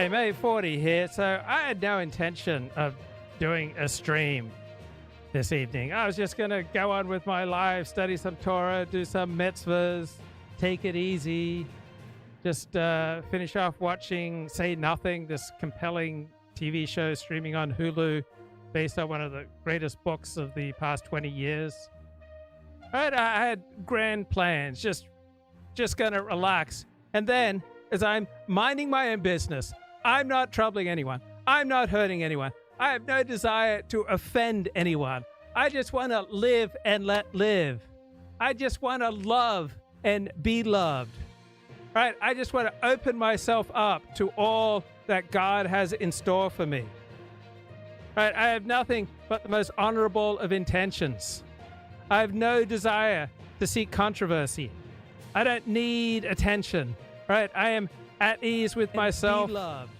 Hey, May 40 here. So I had no intention of doing a stream this evening. I was just going to go on with my life, study some Torah, do some mitzvahs, take it easy, just finish off watching Say Nothing, this compelling TV show streaming on Hulu based on one of the greatest books of the past 20 years. I had grand plans, just going to relax. And then, as I'm minding my own business, I'm not troubling anyone. I'm not hurting anyone. I have no desire to offend anyone. I just want to live and let live. I just want to love and be loved. Right? I just want to open myself up to all that God has in store for me. Right? I have nothing but the most honorable of intentions. I have no desire to seek controversy. I don't need attention. Right? I am at ease with myself. Be loved.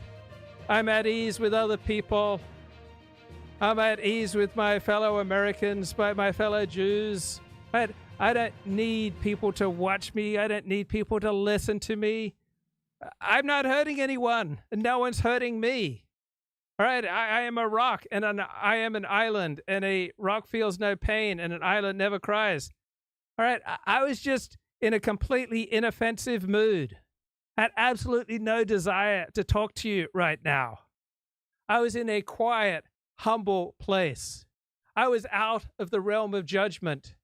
I'm at ease with other people. I'm at ease with my fellow Americans, my fellow Jews. Right? I don't need people to watch me. I don't need people to listen to me. I'm not hurting anyone, and no one's hurting me. All right? I am a rock, and I am an island, and a rock feels no pain, and an island never cries. All right? I was just in a completely inoffensive mood. Had absolutely no desire to talk to you right now. I was in a quiet, humble place. I was out of the realm of judgment,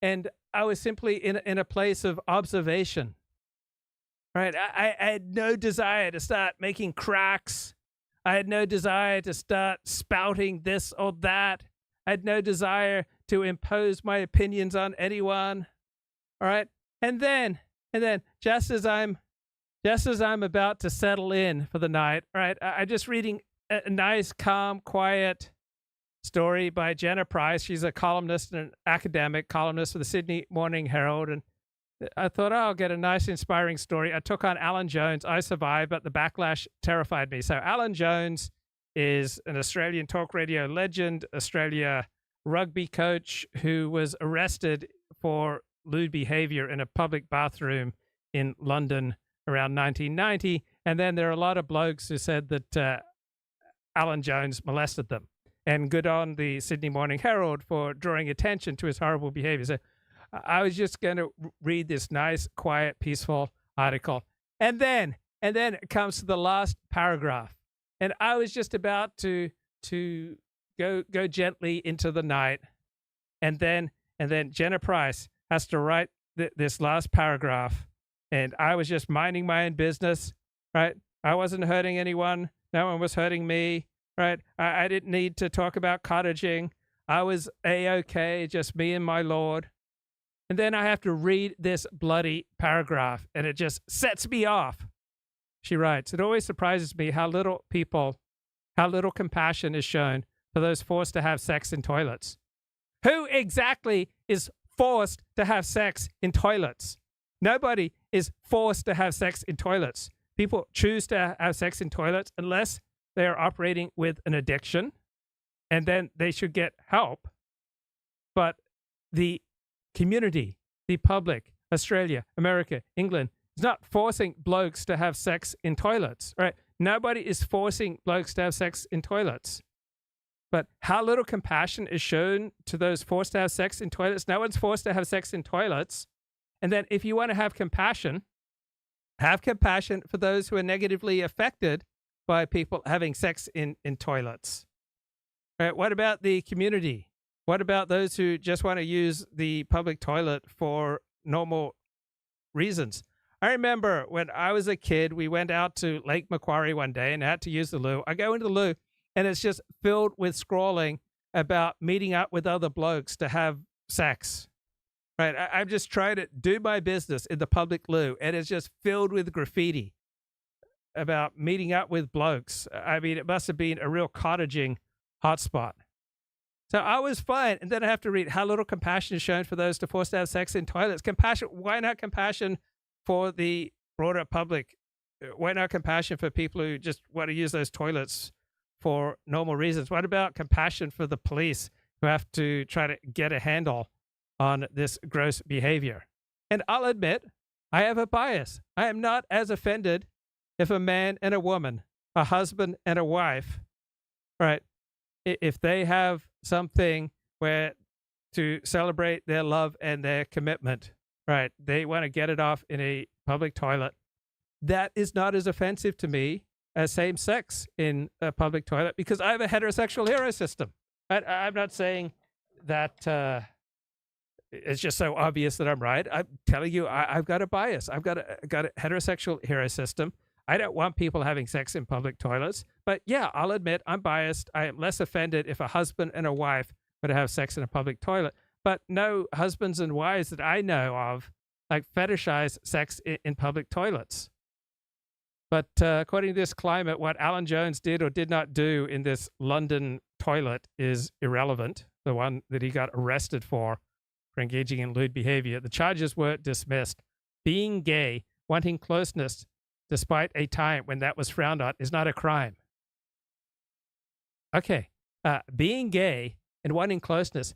and I was simply in a place of observation. Right? I had no desire to start making cracks. I had no desire to start spouting this or that. I had no desire to impose my opinions on anyone. All right? And then, just as I'm about to settle in for the night, right? I'm just reading a nice, calm, quiet story by Jenna Price. She's a columnist and an academic columnist for the Sydney Morning Herald. And I thought, I'll get a nice, inspiring story. I took on Alan Jones. I survived, but the backlash terrified me. So Alan Jones is an Australian talk radio legend, Australia rugby coach who was arrested for lewd behavior in a public bathroom in London around 1990, and then there are a lot of blokes who said that Alan Jones molested them. And good on the Sydney Morning Herald for drawing attention to his horrible behavior. So I was just going to read this nice, quiet, peaceful article. And then it comes to the last paragraph. And I was just about to go gently into the night. And then Jenna Price has to write this last paragraph. And I was just minding my own business, right? I wasn't hurting anyone. No one was hurting me, right? I didn't need to talk about cottaging. I was A-okay, just me and my Lord. And then I have to read this bloody paragraph, and it just sets me off. She writes, "It always surprises me how little compassion is shown for those forced to have sex in toilets." Who exactly is forced to have sex in toilets? Nobody is forced to have sex in toilets. People choose to have sex in toilets unless they are operating with an addiction, and then they should get help. But the community, the public, Australia, America, England, is not forcing blokes to have sex in toilets, right? Nobody is forcing blokes to have sex in toilets. But how little compassion is shown to those forced to have sex in toilets? No one's forced to have sex in toilets. And then if you want to have compassion for those who are negatively affected by people having sex in toilets. Right? What about the community? What about those who just want to use the public toilet for normal reasons? I remember when I was a kid, we went out to Lake Macquarie one day and had to use the loo. I go into the loo and it's just filled with scrawling about meeting up with other blokes to have sex. Right, I'm just trying to do my business in the public loo, and it's just filled with graffiti about meeting up with blokes. I mean, it must have been a real cottaging hotspot. So I was fine, and then I have to read how little compassion is shown for those to forced to have sex in toilets. Compassion? Why not compassion for the broader public? Why not compassion for people who just want to use those toilets for normal reasons? What about compassion for the police who have to try to get a handle on this gross behavior? And I'll admit, I have a bias. I am not as offended if a man and a woman a husband and a wife, right, if they have something where to celebrate their love and their commitment, right, they want to get it off in a public toilet, that is not as offensive to me as same sex in a public toilet, because I have a heterosexual hero system. I'm not saying that it's just so obvious that I'm right. I'm telling you, I've got a bias. I've got a heterosexual hero system. I don't want people having sex in public toilets. But yeah, I'll admit I'm biased. I am less offended if a husband and a wife were to have sex in a public toilet. But no husbands and wives that I know of like fetishize sex in public toilets. But according to this climate, what Alan Jones did or did not do in this London toilet is irrelevant. The one that he got arrested for engaging in lewd behavior. The charges were dismissed. Being gay, wanting closeness, despite a time when that was frowned on, is not a crime. Okay, being gay and wanting closeness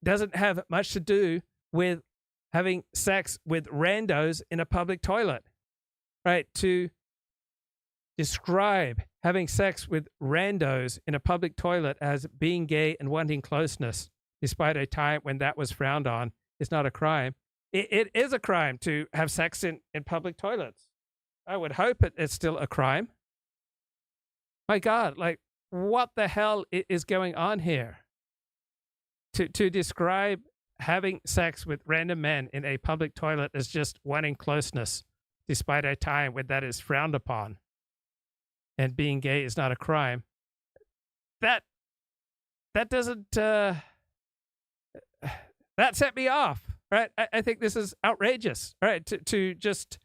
doesn't have much to do with having sex with randos in a public toilet, right? To describe having sex with randos in a public toilet as being gay and wanting closeness, despite a time when that was frowned on, is not a crime. It is a crime to have sex in public toilets. I would hope it's still a crime. My God, like, what the hell is going on here? To describe having sex with random men in a public toilet as just wanting closeness, despite a time when that is frowned upon, and being gay is not a crime, that doesn't that set me off, right? I think this is outrageous, right? To just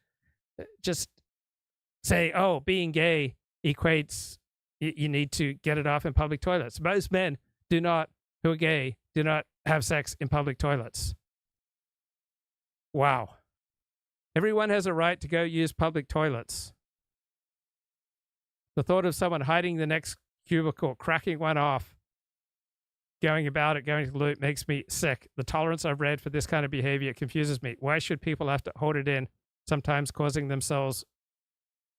say, oh, being gay equates you need to get it off in public toilets. Most men who are gay do not have sex in public toilets. Wow. Everyone has a right to go use public toilets. The thought of someone hiding the next cubicle, cracking one off, going about it, going to the loo, makes me sick. The tolerance I've read for this kind of behavior confuses me. Why should people have to hold it in, sometimes causing themselves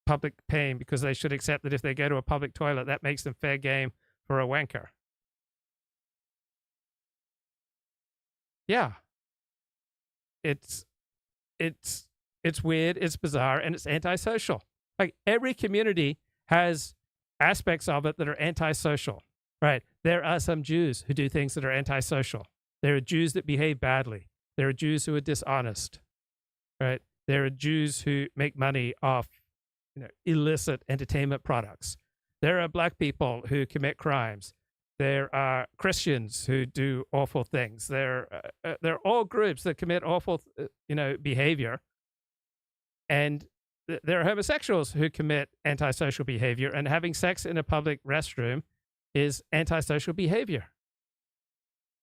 public pain, because they should accept that if they go to a public toilet, that makes them fair game for a wanker? Yeah. It's weird, it's bizarre, and it's antisocial. Like, every community has aspects of it that are antisocial, right? There are some Jews who do things that are antisocial. There are Jews that behave badly. There are Jews who are dishonest, right? There are Jews who make money off, illicit entertainment products. There are black people who commit crimes. There are Christians who do awful things. There are all groups that commit awful, behavior. And there are homosexuals who commit antisocial behavior, and having sex in a public restroom is antisocial behavior.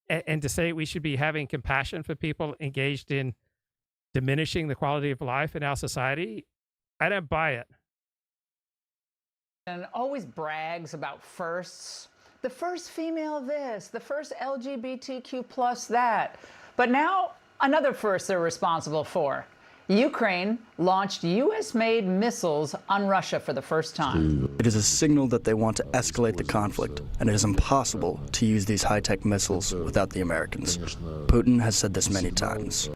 And to say we should be having compassion for people engaged in diminishing the quality of life in our society, I don't buy it. And always brags about firsts. The first female this, the first LGBTQ plus that. But now another first they're responsible for. Ukraine launched U.S.-made missiles on Russia for the first time. It is a signal that they want to escalate the conflict, and it is impossible to use these high-tech missiles without the Americans. Putin has said this many times.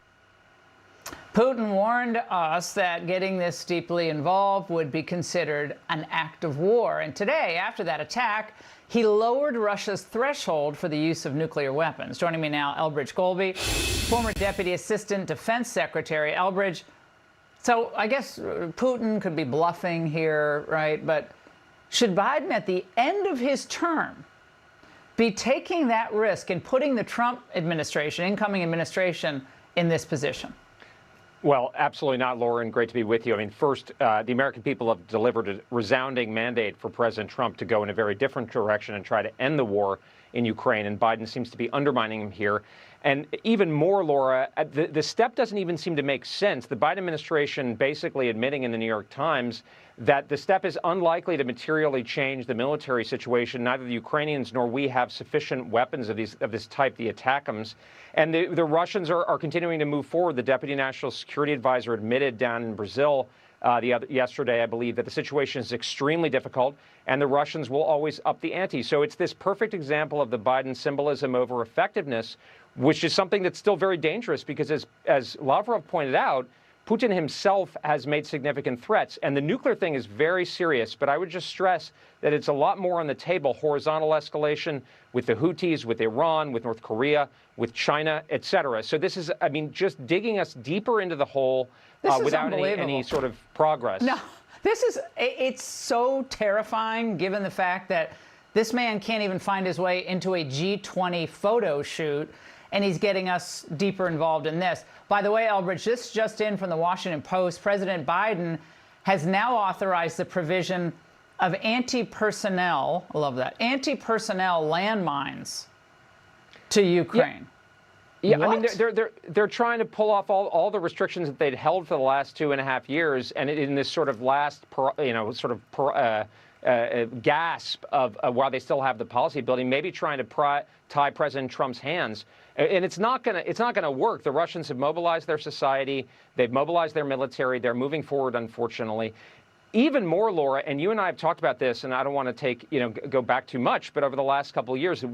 Putin warned us that getting this deeply involved would be considered an act of war. And today, after that attack, he lowered Russia's threshold for the use of nuclear weapons. Joining me now, Elbridge Colby, former Deputy Assistant Defense Secretary. Elbridge, so I guess Putin could be bluffing here, right? But should Biden, at the end of his term, be taking that risk and putting the Trump administration, incoming administration, in this position? Well, absolutely not, Lauren. Great to be with you. I mean, first, the American people have delivered a resounding mandate for President Trump to go in a very different direction and try to end the war in Ukraine, and Biden seems to be undermining him here. And even more, Laura, the step doesn't even seem to make sense. The Biden administration basically admitting in the New York Times that the step is unlikely to materially change the military situation. Neither the Ukrainians nor we have sufficient weapons of this type, the ATACMS. And the Russians are continuing to move forward. The Deputy National Security Advisor admitted down in Brazil yesterday, I believe, that the situation is extremely difficult and the Russians will always up the ante. So it's this perfect example of the Biden symbolism over effectiveness, which is something that's still very dangerous because, as Lavrov pointed out, Putin himself has made significant threats. And the nuclear thing is very serious. But I would just stress that it's a lot more on the table. Horizontal escalation with the Houthis, with Iran, with North Korea, with China, et cetera. So this is, I mean, just digging us deeper into the hole without any sort of progress. No, it's so terrifying given the fact that this man can't even find his way into a G20 photo shoot, and he's getting us deeper involved in this. By the way, Elbridge, this just in from the Washington Post, President Biden has now authorized the provision of anti-personnel, I love that, anti-personnel landmines to Ukraine. Yeah, I mean, they're trying to pull off all the restrictions that they'd held for the last 2.5 years, and in this sort of last, gasp of while they still have the policy building, maybe trying to tie President Trump's hands. And it's not gonna work. The Russians have mobilized their society, they've mobilized their military, they're moving forward, unfortunately. Even more, Laura, and you and I have talked about this, and I don't want to go back too much, but over the last couple of years,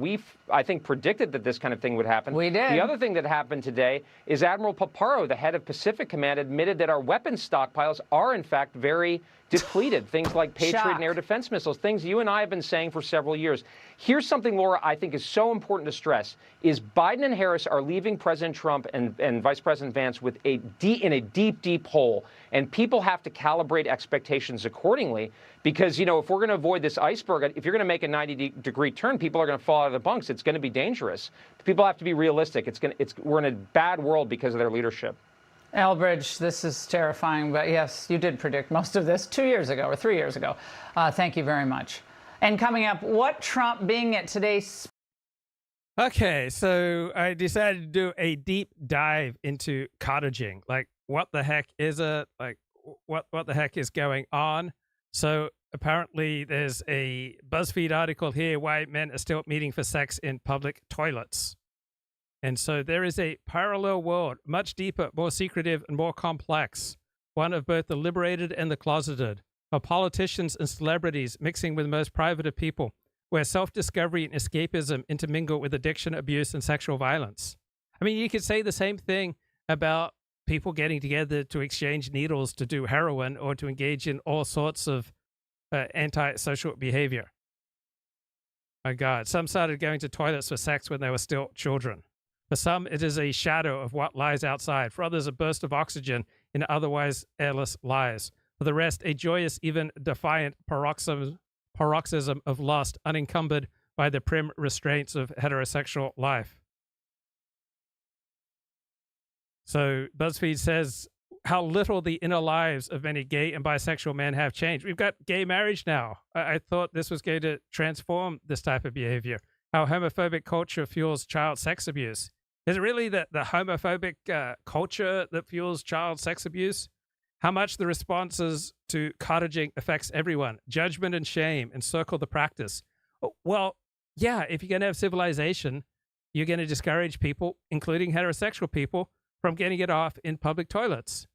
I think, predicted that this kind of thing would happen. We did. The other thing that happened today is Admiral Paparo, the head of Pacific Command, admitted that our weapons stockpiles are, in fact, very depleted. Things like Patriot and air defense missiles, things you and I have been saying for several years. Here's something, Laura, I think is so important to stress, is Biden and Harris are leaving President Trump and Vice President Vance in a deep, deep hole. And people have to calibrate expectations accordingly because, if we're going to avoid this iceberg, if you're going to make a 90-degree turn, people are going to fall out of the bunks. It's going to be dangerous. People have to be realistic. We're in a bad world because of their leadership. Elbridge, this is terrifying, but yes, you did predict most of this 2 years ago or 3 years ago. Thank you very much. And coming up, what Trump being at today's... Okay, so I decided to do a deep dive into cottaging. Like, what the heck is it? Like, what the heck is going on? So apparently there's a BuzzFeed article here, why men are still meeting for sex in public toilets. And so there is a parallel world, much deeper, more secretive, and more complex, one of both the liberated and the closeted, of politicians and celebrities mixing with the most private of people, where self-discovery and escapism intermingle with addiction, abuse, and sexual violence. I mean, you could say the same thing about people getting together to exchange needles to do heroin or to engage in all sorts of anti-social behavior. My God, some started going to toilets for sex when they were still children. For some, it is a shadow of what lies outside. For others, a burst of oxygen in otherwise airless lives. For the rest, a joyous, even defiant paroxysm of lust, unencumbered by the prim restraints of heterosexual life. So BuzzFeed says how little the inner lives of many gay and bisexual men have changed. We've got gay marriage now. I thought this was going to transform this type of behavior. How homophobic culture fuels child sex abuse. Is it really the homophobic culture that fuels child sex abuse? How much the responses to cottaging affects everyone. Judgment and shame encircle the practice. Well, yeah, if you're going to have civilization, you're going to discourage people, including heterosexual people, from getting it off in public toilets.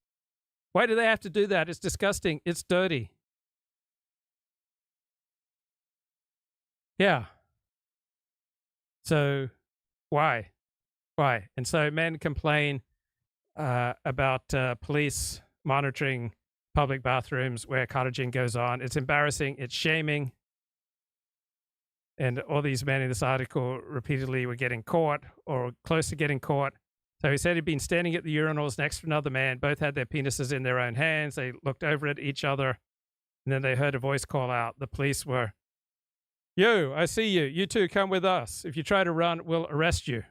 Why do they have to do that? It's disgusting. It's dirty. Yeah. So why? And so men complain about police monitoring public bathrooms where cottaging goes on. It's embarrassing. It's shaming. And all these men in this article repeatedly were getting caught or close to getting caught. So he said he'd been standing at the urinals next to another man. Both had their penises in their own hands. They looked over at each other. And then they heard a voice call out. The police were, "Yo, I see you. You two come with us. If you try to run, we'll arrest you."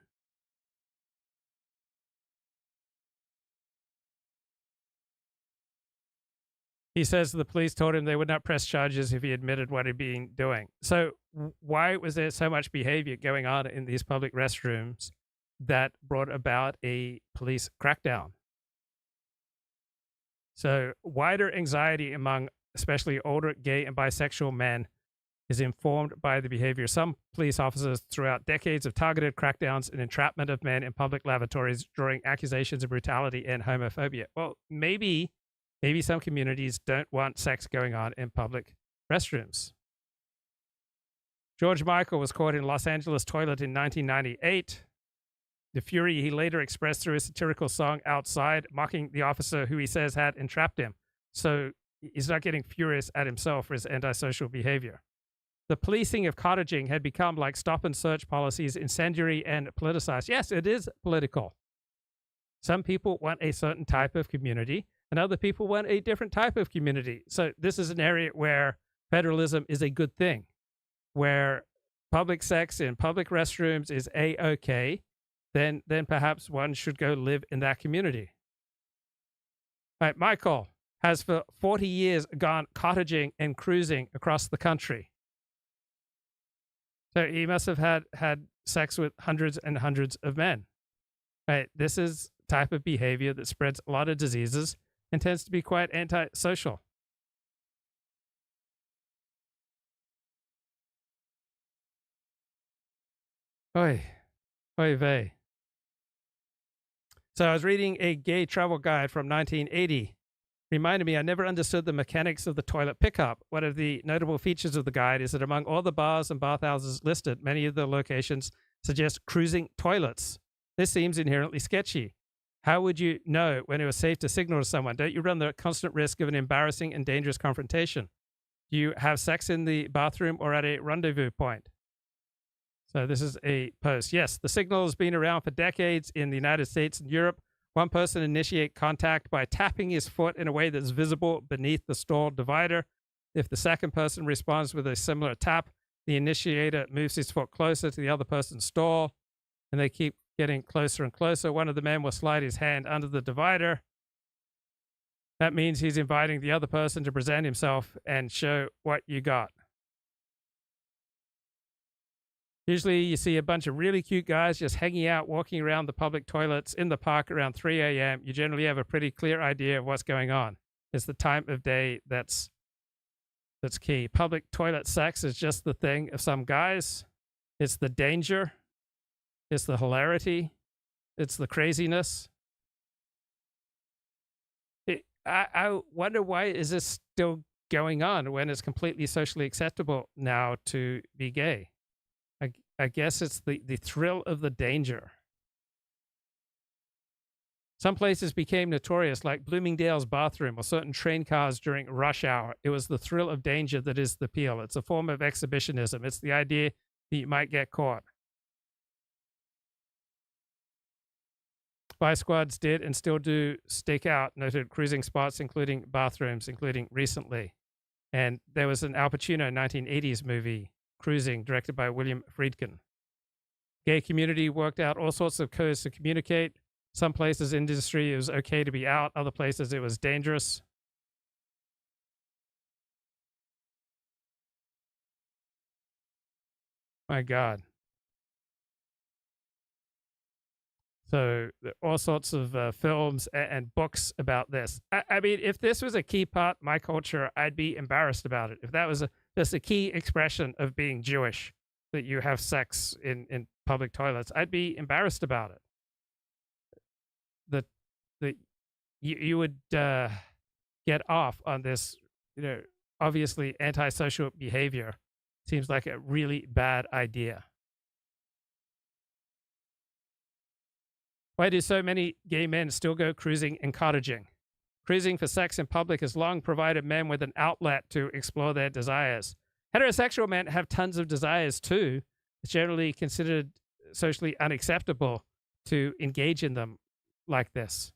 He says the police told him they would not press charges if he admitted what he'd been doing. So why was there so much behavior going on in these public restrooms that brought about a police crackdown? So wider anxiety among especially older gay and bisexual men is informed by the behavior of some police officers throughout decades of targeted crackdowns and entrapment of men in public lavatories, drawing accusations of brutality and homophobia. Well, maybe Maybe some communities don't want sex going on in public restrooms. George Michael was caught in Los Angeles toilet in 1998. The fury he later expressed through a satirical song Outside, mocking the officer who he says had entrapped him. So he's not getting furious at himself for his antisocial behavior. The policing of Cottaging had become like stop and search policies, incendiary and politicized. Yes, it is political. Some people want a certain type of community, and other people want a different type of community. So this is an area where federalism is a good thing, where public sex in public restrooms is A-okay, then perhaps one should go live in that community. All right, Michael has for 40 years gone cottaging and cruising across the country. So he must have had sex with hundreds and hundreds of men. Right? This is type of behavior that spreads a lot of diseases and tends to be quite antisocial. Oy vey. So I was reading a gay travel guide from 1980. Reminded me I never understood the mechanics of the toilet pickup. One of the notable features of the guide is that among all the bars and bathhouses listed, many of the locations suggest cruising toilets. This seems inherently sketchy. How would you know when it was safe to signal to someone? Don't you run the constant risk of an embarrassing and dangerous confrontation? Do you have sex in the bathroom or at a rendezvous point? So this is a post. Yes, the signal has been around for decades in the United States and Europe. One person initiate contact by tapping his foot in a way that's visible beneath the stall divider. If the second person responds with a similar tap, the initiator moves his foot closer to the other person's stall, and they keep getting closer and closer. One of the men will slide his hand under the divider. That means he's inviting the other person to present himself and show what you got. Usually you see a bunch of really cute guys just hanging out, walking around the public toilets in the park around 3 a.m. You generally have a pretty clear idea of what's going on. It's the time of day that's key. Public toilet sex is just the thing of some guys. It's the danger. It's the hilarity. It's the craziness. I wonder, why is this still going on when it's completely socially acceptable now to be gay? I guess it's the thrill of the danger. Some places became notorious, like Bloomingdale's bathroom or certain train cars during rush hour. It was the thrill of danger that is the appeal. It's a form of exhibitionism. It's the idea that you might get caught. Spy squads did and still do stake out noted cruising spots, including bathrooms, including recently. And there was an Al Pacino 1980s movie, Cruising, directed by William Friedkin. Gay community worked out all sorts of codes to communicate. Some places in industry it was okay to be out. Other places it was dangerous. My God. So all sorts of films and books about this. I mean, if this was a key part of my culture, I'd be embarrassed about it. If that was just a key expression of being Jewish, that you have sex in public toilets, I'd be embarrassed about it. You would get off on this, obviously antisocial behavior. Seems like a really bad idea. Why do so many gay men still go cruising and cottaging? Cruising for sex in public has long provided men with an outlet to explore their desires. Heterosexual men have tons of desires too. It's generally considered socially unacceptable to engage in them like this.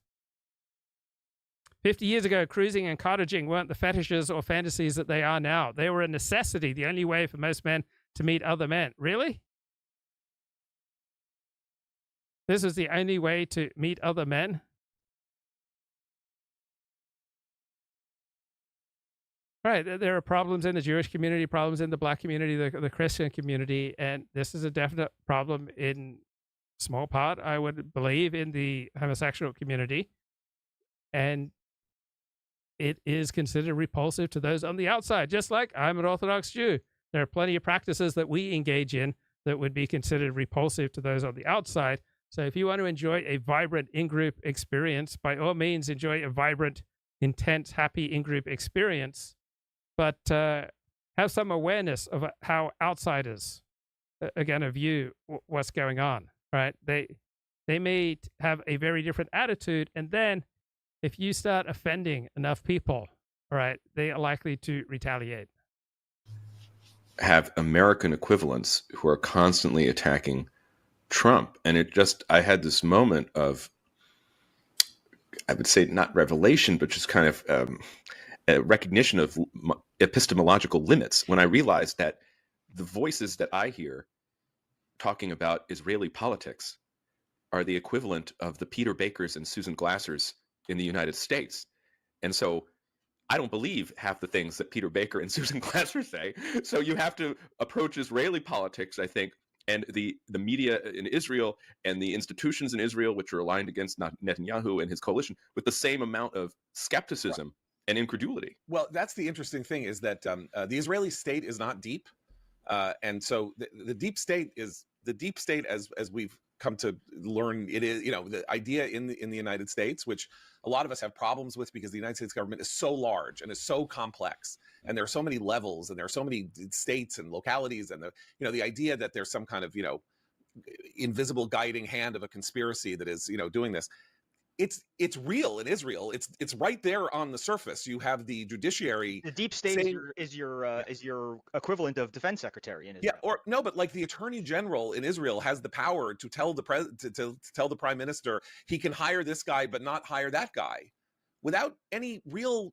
50 years ago, cruising and cottaging weren't the fetishes or fantasies that they are now. They were a necessity, the only way for most men to meet other men. Really? This was the only way to meet other men? Right, there are problems in the Jewish community, problems in the Black community, the Christian community, and this is a definite problem in small part, I would believe, in the homosexual community. And it is considered repulsive to those on the outside, just like I'm an Orthodox Jew. There are plenty of practices that we engage in that would be considered repulsive to those on the outside. So if you want to enjoy a vibrant in-group experience, by all means, enjoy a vibrant intense, happy in-group experience, but have some awareness of how outsiders are going to view what's going on, right? They may have a very different attitude, and then if you start offending enough people, right, they are likely to retaliate. Have American equivalents who are constantly attacking Trump. And I had this moment of, I would say not revelation, but just kind of a recognition of epistemological limits when I realized that the voices that I hear talking about Israeli politics are the equivalent of the Peter Bakers and Susan Glassers in the United States. And so I don't believe half the things that Peter Baker and Susan Glasser say. So you have to approach Israeli politics, I think, and the media in Israel and the institutions in Israel, which are aligned against Netanyahu and his coalition, with the same amount of skepticism and incredulity. Well, that's the interesting thing, is that the Israeli state is not deep. And so the deep state is the deep state, as we've come to learn, it is, the idea in the United States, which a lot of us have problems with because the United States government is so large and is so complex, and there are so many levels, and there are so many states and localities, and the idea that there's some kind of invisible guiding hand of a conspiracy that is doing this. It's real in Israel. It's right there on the surface. You have the judiciary. The deep state is your equivalent of defense secretary in Israel. Yeah, or no, but like the attorney general in Israel has the power to tell to tell the prime minister he can hire this guy but not hire that guy, without any real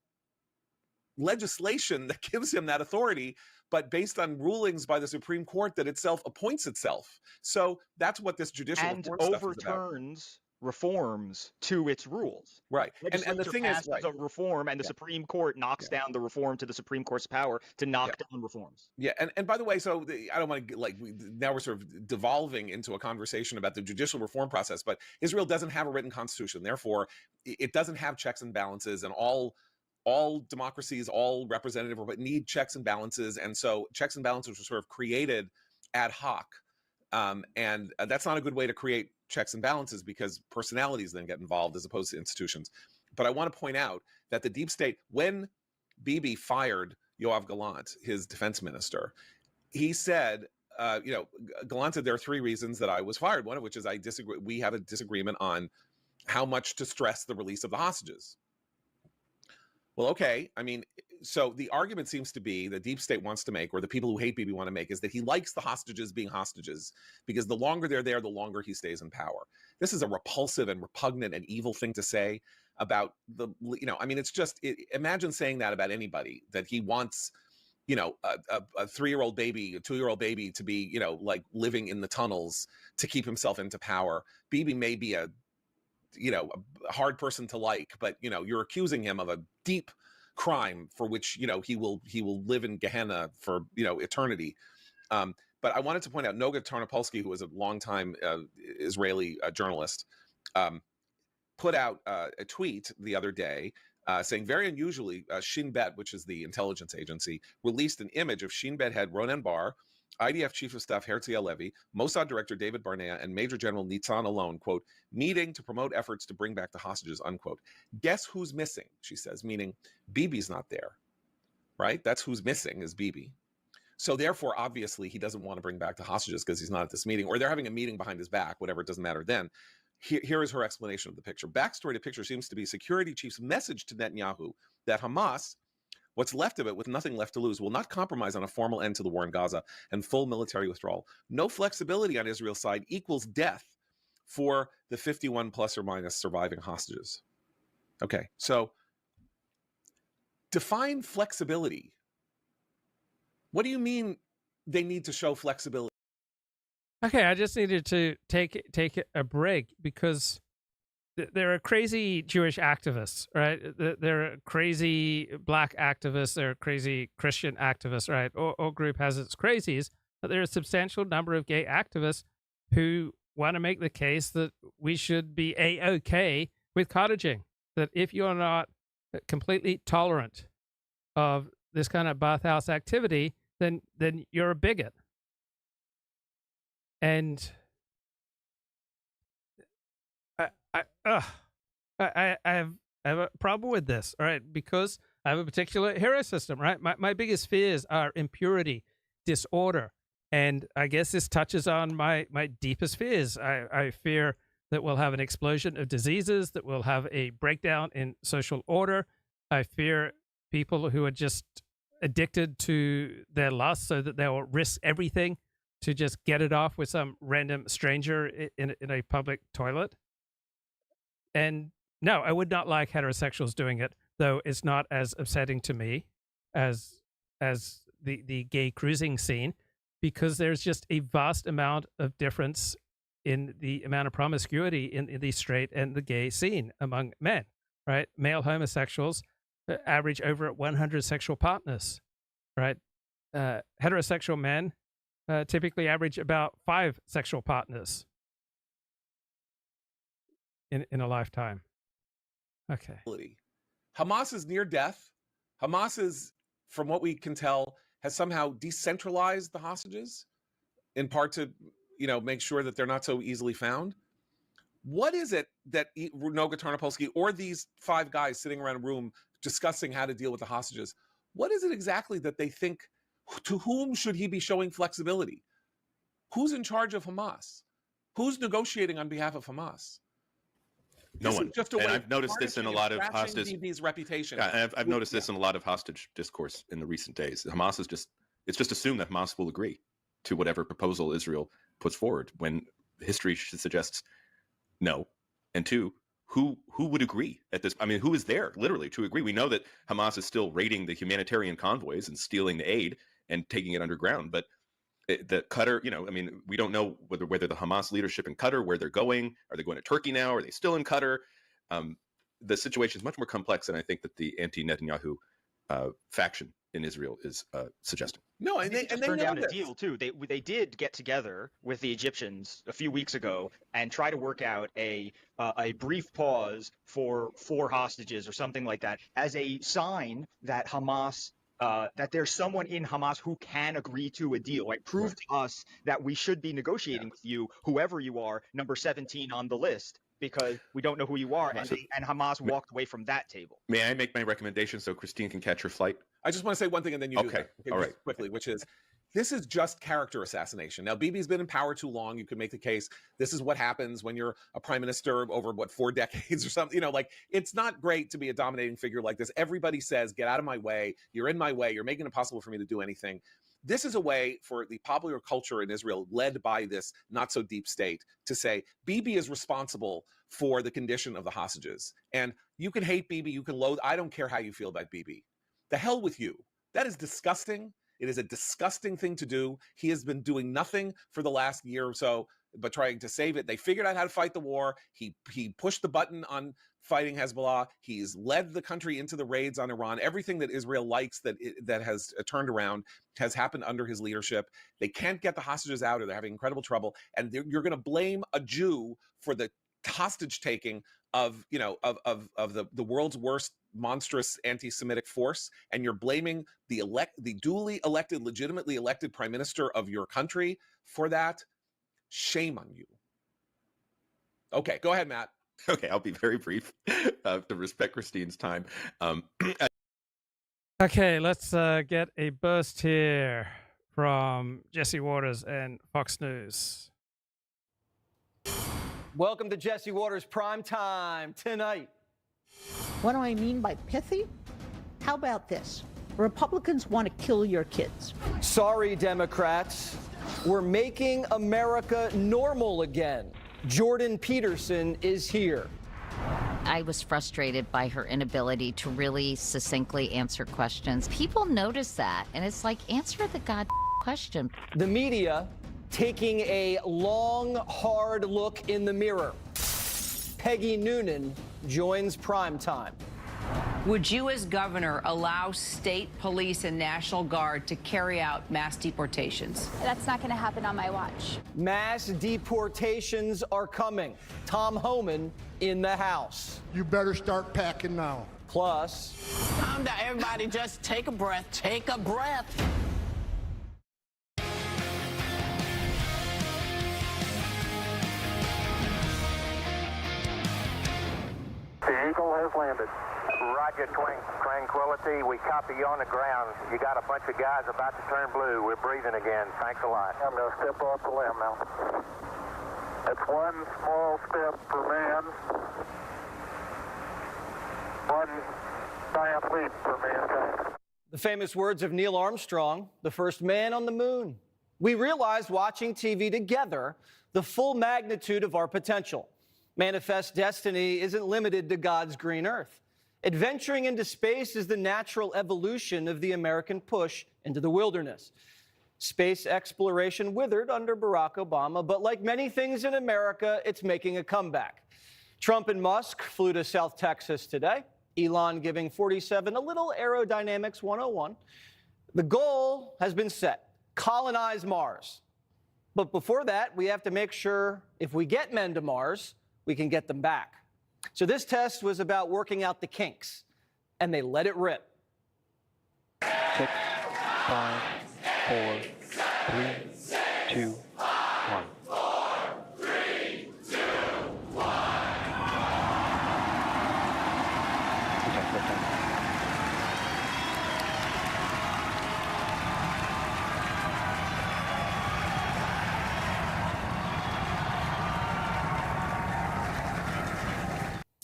legislation that gives him that authority, but based on rulings by the Supreme Court that itself appoints itself. So that's what this judicial reform stuff is about. Overturns reforms to its rules. Right. And the thing is, a reform, and the Supreme Court knocks down the reform to the Supreme Court's power to knock down reforms. Yeah. And by the way, so I don't want to now we're sort of devolving into a conversation about the judicial reform process, but Israel doesn't have a written constitution. Therefore, it doesn't have checks and balances, and all democracies, all representative, but need checks and balances. And so checks and balances were sort of created ad hoc. And that's not a good way to create checks and balances, because personalities then get involved as opposed to institutions. But I want to point out that the deep state, when Bibi fired Yoav Gallant, his defense minister, he said, Gallant said, there are three reasons that I was fired. One of which is I disagree. We have a disagreement on how much to stress the release of the hostages. Well, okay. I mean, so the argument seems to be the deep state wants to make, or the people who hate Bibi want to make, is that he likes the hostages being hostages because the longer they're there, the longer he stays in power. This is a repulsive and repugnant and evil thing to say about I mean, it's just, imagine saying that about anybody, that he wants, a 3-year-old baby, a 2-year-old baby to be, like living in the tunnels to keep himself into power. Bibi may be a hard person to like, but you're accusing him of a deep crime for which he will live in Gehenna for eternity. But I wanted to point out Noga Tarnopolsky, who was a longtime Israeli journalist, put out a tweet the other day saying, very unusually, Shin Bet, which is the intelligence agency, released an image of Shin Bet head Ronen Bar, IDF Chief of Staff Herzl Levi, Mossad Director David Barnea, and Major General Nitzan Alon, quote, meeting to promote efforts to bring back the hostages, unquote. Guess who's missing, she says, meaning Bibi's not there, right? That's who's missing, is Bibi. So therefore, obviously, he doesn't want to bring back the hostages because he's not at this meeting, or they're having a meeting behind his back, whatever, it doesn't matter then. Here is her explanation of the picture. Backstory to picture seems to be security chief's message to Netanyahu that Hamas, what's left of it with nothing left to lose, will not compromise on a formal end to the war in Gaza and full military withdrawal. No flexibility on Israel's side equals death for the 51 plus or minus surviving hostages. Okay, so define flexibility. What do you mean they need to show flexibility? Okay, I just needed to take a break because there are crazy Jewish activists, right? There are crazy black activists. There are crazy Christian activists, right? All group has its crazies, but there are a substantial number of gay activists who want to make the case that we should be A-OK with cottaging, that if you're not completely tolerant of this kind of bathhouse activity, then you're a bigot. And I have I have a problem with this, all right, because I have a particular hero system, right? My biggest fears are impurity, disorder, and I guess this touches on my deepest fears. I fear that we'll have an explosion of diseases, that we'll have a breakdown in social order. I fear people who are just addicted to their lust so that they will risk everything to just get it off with some random stranger in a public toilet. And no, I would not like heterosexuals doing it, though it's not as upsetting to me as the gay cruising scene, because there's just a vast amount of difference in the amount of promiscuity in the straight and the gay scene among men, right? Male homosexuals average over 100 sexual partners, right? Heterosexual men typically average about 5 sexual partners in a lifetime. Okay. Hamas is near death. Hamas is, from what we can tell, has somehow decentralized the hostages, in part to, make sure that they're not so easily found. What is it that Noga Tarnopolsky or these 5 guys sitting around a room discussing how to deal with the hostages, what is it exactly that they think, to whom should he be showing flexibility? Who's in charge of Hamas? Who's negotiating on behalf of Hamas? No one. And I've noticed this in a lot of hostage. Bibi's reputation. Yeah, I've noticed this in a lot of hostage discourse in the recent days. Hamas is it's just assumed that Hamas will agree to whatever proposal Israel puts forward, when history suggests no. And 2, who would agree at this? I mean, who is there literally to agree? We know that Hamas is still raiding the humanitarian convoys and stealing the aid and taking it underground, but the Qatar, we don't know whether the Hamas leadership in Qatar, where they're going. Are they going to Turkey now? Are they still in Qatar? The situation is much more complex than I think that the anti-Netanyahu faction in Israel is suggesting. No, and they turned down know a deal too. They did get together with the Egyptians a few weeks ago and try to work out a brief pause for 4 hostages or something like that, as a sign that Hamas. That there's someone in Hamas who can agree to a deal, right? Prove to us that we should be negotiating with you, whoever you are, number 17 on the list, because we don't know who you are. And Hamas walked away from that table. May I make my recommendation so Christine can catch her flight? I just want to say one thing, and then you do that. Okay, all right. Quickly, which is, this is just character assassination. Now, Bibi's been in power too long. You could make the case this is what happens when you're a prime minister over, 4 decades or something. It's not great to be a dominating figure like this. Everybody says, get out of my way. You're in my way. You're making it impossible for me to do anything. This is a way for the popular culture in Israel, led by this not so deep state, to say Bibi is responsible for the condition of the hostages. And you can hate Bibi, you can loathe. I don't care how you feel about Bibi. The hell with you. That is disgusting. It is a disgusting thing to do. He has been doing nothing for the last year or so but trying to save it. They figured out how to fight the war. He pushed the button on fighting Hezbollah. He's led the country into the raids on Iran. Everything that Israel likes that has turned around has happened under his leadership. They can't get the hostages out, or they're having incredible trouble. And you're going to blame a Jew for the hostage taking of the world's worst monstrous anti-Semitic force, and you're blaming the duly elected, legitimately elected prime minister of your country for that. Shame on you. Okay, go ahead, Matt. Okay, I'll be very brief to respect Christine's time. Okay, let's get a burst here from Jesse Waters and Fox News. Welcome to Jesse Waters Prime Time tonight. What do I mean by pithy? How about this? Republicans want to kill your kids. Sorry, Democrats. We're making America normal again. Jordan Peterson is here. I was frustrated by her inability to really succinctly answer questions. People notice that, and it's like, answer the question. The media taking a long, hard look in the mirror. Peggy Noonan joins Primetime. Would you, as governor, allow state police and National Guard to carry out mass deportations? That's not going to happen on my watch. Mass deportations are coming. Tom Homan in the House. You better start packing now. Plus, calm down, everybody. Just take a breath. Take a breath. The Eagle has landed. Roger, Tranquility. We copy you on the ground. You got a bunch of guys about to turn blue. We're breathing again. Thanks a lot. I'm going to step off the limb now. That's one small step for man, one giant leap for mankind. The famous words of Neil Armstrong, the first man on the moon. We realized watching TV together the full magnitude of our potential. Manifest destiny isn't limited to God's green earth. Adventuring into space is the natural evolution of the American push into the wilderness. Space exploration withered under Barack Obama, but like many things in America, it's making a comeback. Trump and Musk flew to South Texas today. Elon giving 47 a little aerodynamics 101. The goal has been set: colonize Mars. But before that, we have to make sure if we get men to Mars, we can get them back. So this test was about working out the kinks, and they let it rip. 6, 5, 4, 3, 2, 1.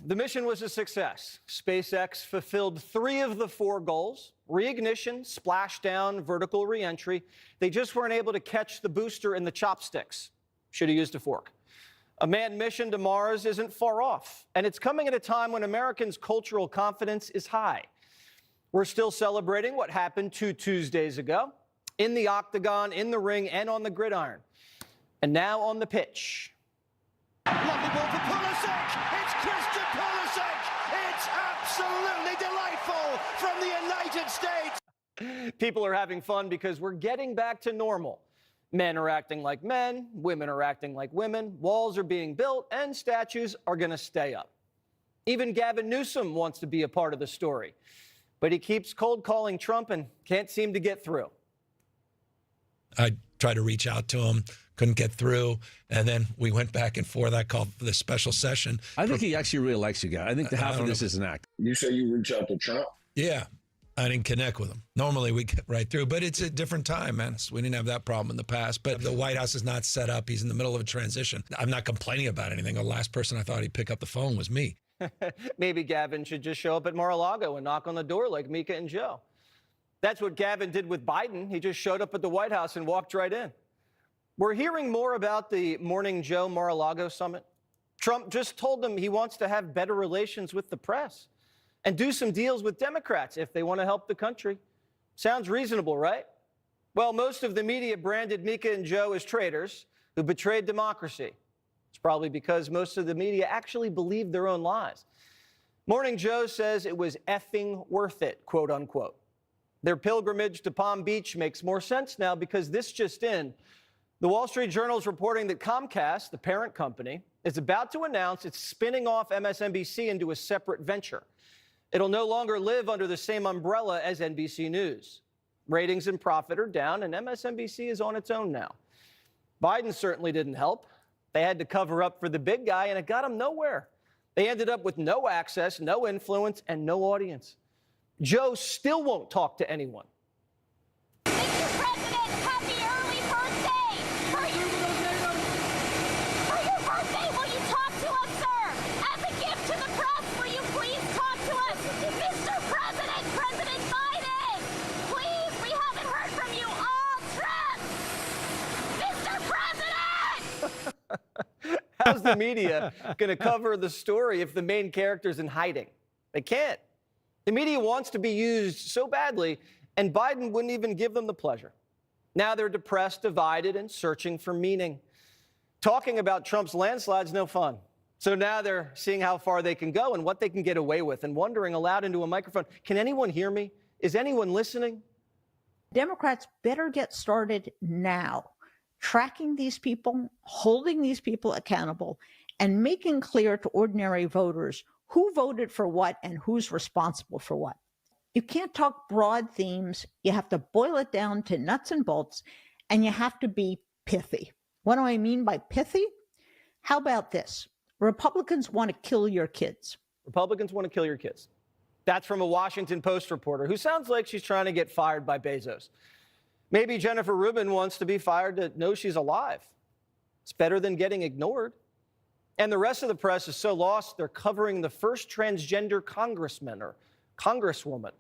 The mission was a success. SpaceX fulfilled 3 of the 4 goals: reignition, splashdown, vertical reentry. They just weren't able to catch the booster in the chopsticks. Should have used a fork. A manned mission to Mars isn't far off, and it's coming at a time when Americans' cultural confidence is high. We're still celebrating what happened 2 Tuesdays ago, in the octagon, in the ring, and on the gridiron. And now on the pitch. Lovely ball for Pulisic. It's Christian Pulisic. It's absolutely delightful from the United States. People are having fun because we're getting back to normal. Men are acting like men, women are acting like women, walls are being built, and statues are going to stay up. Even Gavin Newsom wants to be a part of the story, but he keeps cold calling Trump and can't seem to get through. I tried to reach out to him, couldn't get through, and then we went back and forth. I called for the special session. I think he actually really likes you guys. I think half of this is an act. You say you reach out to Trump? Yeah, I didn't connect with him. Normally we get right through, but it's a different time, man. We didn't have that problem in the past, but the White House is not set up. He's in the middle of a transition. I'm not complaining about anything. The last person I thought he'd pick up the phone was me. Maybe Gavin should just show up at Mar-a-Lago and knock on the door like Mika and Joe. That's what Gavin did with Biden. He just showed up at the White House and walked right in. We're hearing more about the Morning Joe Mar-a-Lago summit. Trump just told them he wants to have better relations with the press and do some deals with Democrats if they want to help the country. Sounds reasonable, right? Well, most of the media branded Mika and Joe as traitors who betrayed democracy. It's probably because most of the media actually believed their own lies. Morning Joe says it was effing worth it, quote unquote. Their pilgrimage to Palm Beach makes more sense now because this just in. The Wall Street Journal is reporting that Comcast, the parent company, is about to announce it's spinning off MSNBC into a separate venture. It'll no longer live under the same umbrella as NBC News. Ratings and profit are down, and MSNBC is on its own now. Biden certainly didn't help. They had to cover up for the big guy, and it got them nowhere. They ended up with no access, no influence, and no audience. Joe still won't talk to anyone. Mr. President, happy early birthday! For your birthday, will you talk to us, sir? As a gift to the press, will you please talk to us? Mr. President, President Biden! Please, we haven't heard from you all trip! Mr. President! How's the media going to cover the story if the main character's in hiding? They can't. The media wants to be used so badly, and Biden wouldn't even give them the pleasure. Now they're depressed, divided, and searching for meaning. Talking about Trump's landslide's no fun. So now they're seeing how far they can go and what they can get away with and wondering aloud into a microphone, can anyone hear me? Is anyone listening? Democrats better get started now, tracking these people, holding these people accountable, and making clear to ordinary voters who voted for what and who's responsible for what. You can't talk broad themes. You have to boil it down to nuts and bolts, and you have to be pithy. What do I mean by pithy? How about this? Republicans want to kill your kids. Republicans want to kill your kids. That's from a Washington Post reporter who sounds like she's trying to get fired by Bezos. Maybe Jennifer Rubin wants to be fired to know she's alive. It's better than getting ignored. And the rest of the press is so lost, they're covering the first transgender congressman or congresswoman.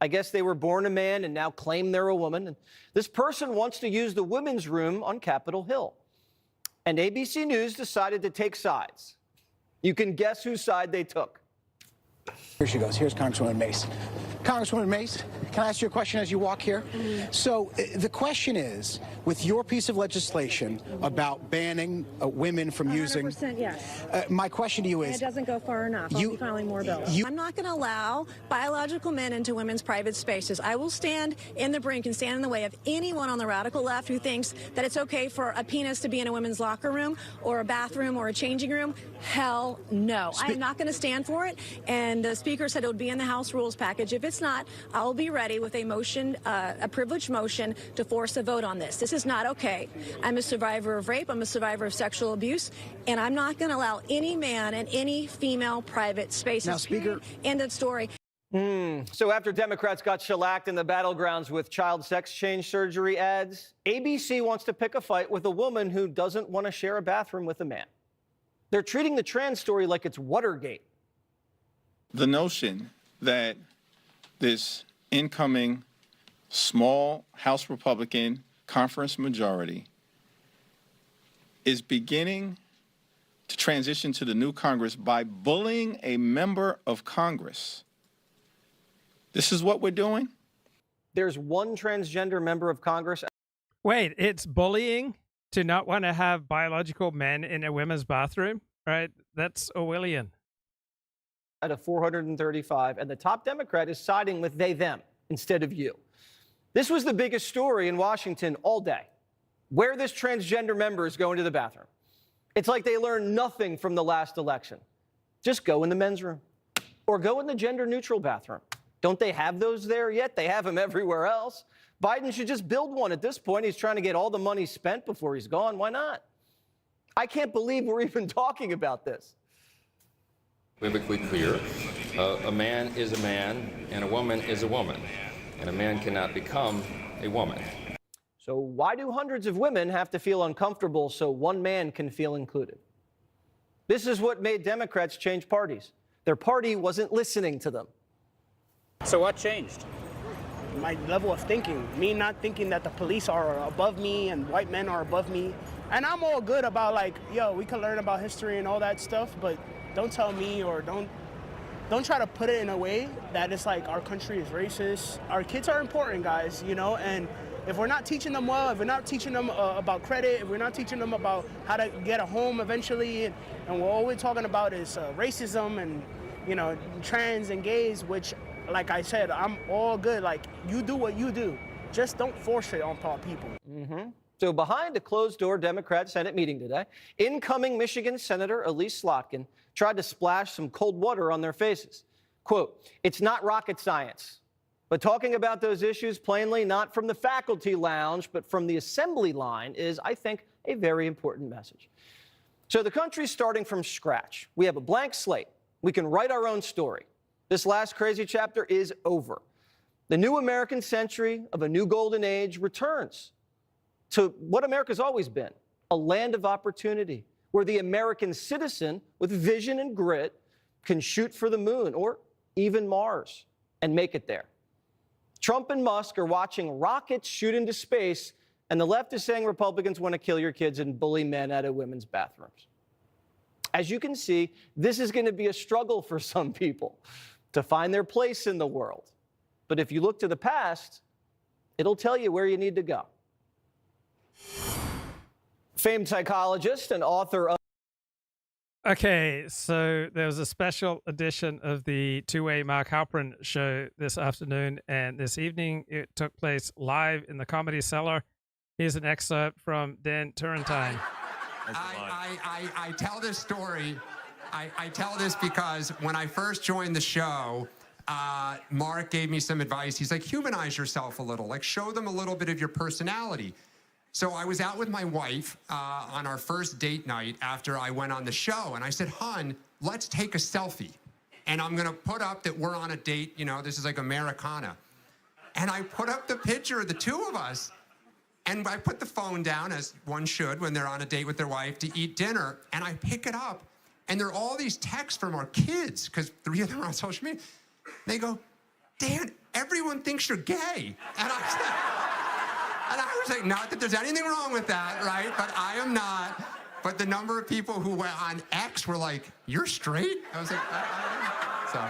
I guess they were born a man and now claim they're a woman. And this person wants to use the women's room on Capitol Hill. And ABC News decided to take sides. You can guess whose side they took. Here she goes. Here's Congresswoman Mace. Congresswoman Mace, can I ask you a question as you walk here? So the question is, with your piece of legislation about banning women from using... 100% yes. My question to you is... And it doesn't go far enough. I'll be filing more bills. I'm not going to allow biological men into women's private spaces. I will stand in the brink and stand in the way of anyone on the radical left who thinks that it's okay for a penis to be in a women's locker room or a bathroom or a changing room. Hell no. I am not going to stand for it. And the Speaker said it would be in the House rules package. If it's not, I'll be ready with a motion, a privileged motion, to force a vote on this. This is not okay. I'm a survivor of rape. I'm a survivor of sexual abuse. And I'm not going to allow any man in any female private spaces. Now, Speaker. End of story. So after Democrats got shellacked in the battlegrounds with child sex change surgery ads, ABC wants to pick a fight with a woman who doesn't want to share a bathroom with a man. They're treating the trans story like it's Watergate. The notion that this incoming small House Republican conference majority is beginning to transition to the new Congress by bullying a member of Congress. This is what we're doing? There's one transgender member of Congress. Wait, it's bullying to not want to have biological men in a women's bathroom, right? That's Orwellian. Out of 435, and the top Democrat is siding with they, them, instead of you. This was the biggest story in Washington all day, where this transgender member is going to the bathroom. It's like they learned nothing from the last election. Just go in the men's room or go in the gender-neutral bathroom. Don't they have those there yet? They have them everywhere else. Biden should just build one at this point. He's trying to get all the money spent before he's gone. Why not? I can't believe we're even talking about this. Biblically clear, a man is a man and a woman is a woman, and a man cannot become a woman. So why do hundreds of women have to feel uncomfortable so one man can feel included? This is what made Democrats change parties. Their party wasn't listening to them. So what changed? My level of thinking, me not thinking that the police are above me and white men are above me. And I'm all good about like, yo, we can learn about history and all that stuff, but don't tell me or don't try to put it in a way that it's like our country is racist. Our kids are important, guys, you know, and if we're not teaching them well, if we're not teaching them about credit, if we're not teaching them about how to get a home eventually, and all we're talking about is racism and, you know, trans and gays, which, like I said, I'm all good. Like, you do what you do. Just don't force it on people. So behind a closed-door Democrat Senate meeting today, incoming Michigan Senator Elise Slotkin tried to splash some cold water on their faces. Quote, it's not rocket science, but talking about those issues plainly not from the faculty lounge, but from the assembly line is, I think, a very important message. So the country's starting from scratch. We have a blank slate. We can write our own story. This last crazy chapter is over. The new American century of a new golden age returns to what America's always been, a land of opportunity, where the American citizen with vision and grit can shoot for the moon or even Mars and make it there. Trump and Musk are watching rockets shoot into space, and the left is saying Republicans want to kill your kids and bully men out of women's bathrooms. As you can see, this is going to be a struggle for some people to find their place in the world. But if you look to the past, it'll tell you where you need to go. Famed psychologist and author of... Okay, so there was a special edition of the two-way Marc Halperin show this afternoon, and this evening it took place live in the Comedy Cellar. Here's an excerpt from Dan Turrentine. I tell this story. I tell this because when I first joined the show, Marc gave me some advice. He's like, humanize yourself a little, like show them a little bit of your personality. So I was out with my wife on our first date night after I went on the show, and I said, "Hon, let's take a selfie." and I'm going to put up that we're on a date, this is like Americana. And I put up the picture of the two of us, and I put the phone down, as one should when they're on a date with their wife, to eat dinner, and I pick it up, and there are all these texts from our kids, because 3 of them are on social media. They go, Dan, everyone thinks you're gay. And I was like, not that there's anything wrong with that, right? But I am not. But the number of people who were on X were like, you're straight? I was like, so.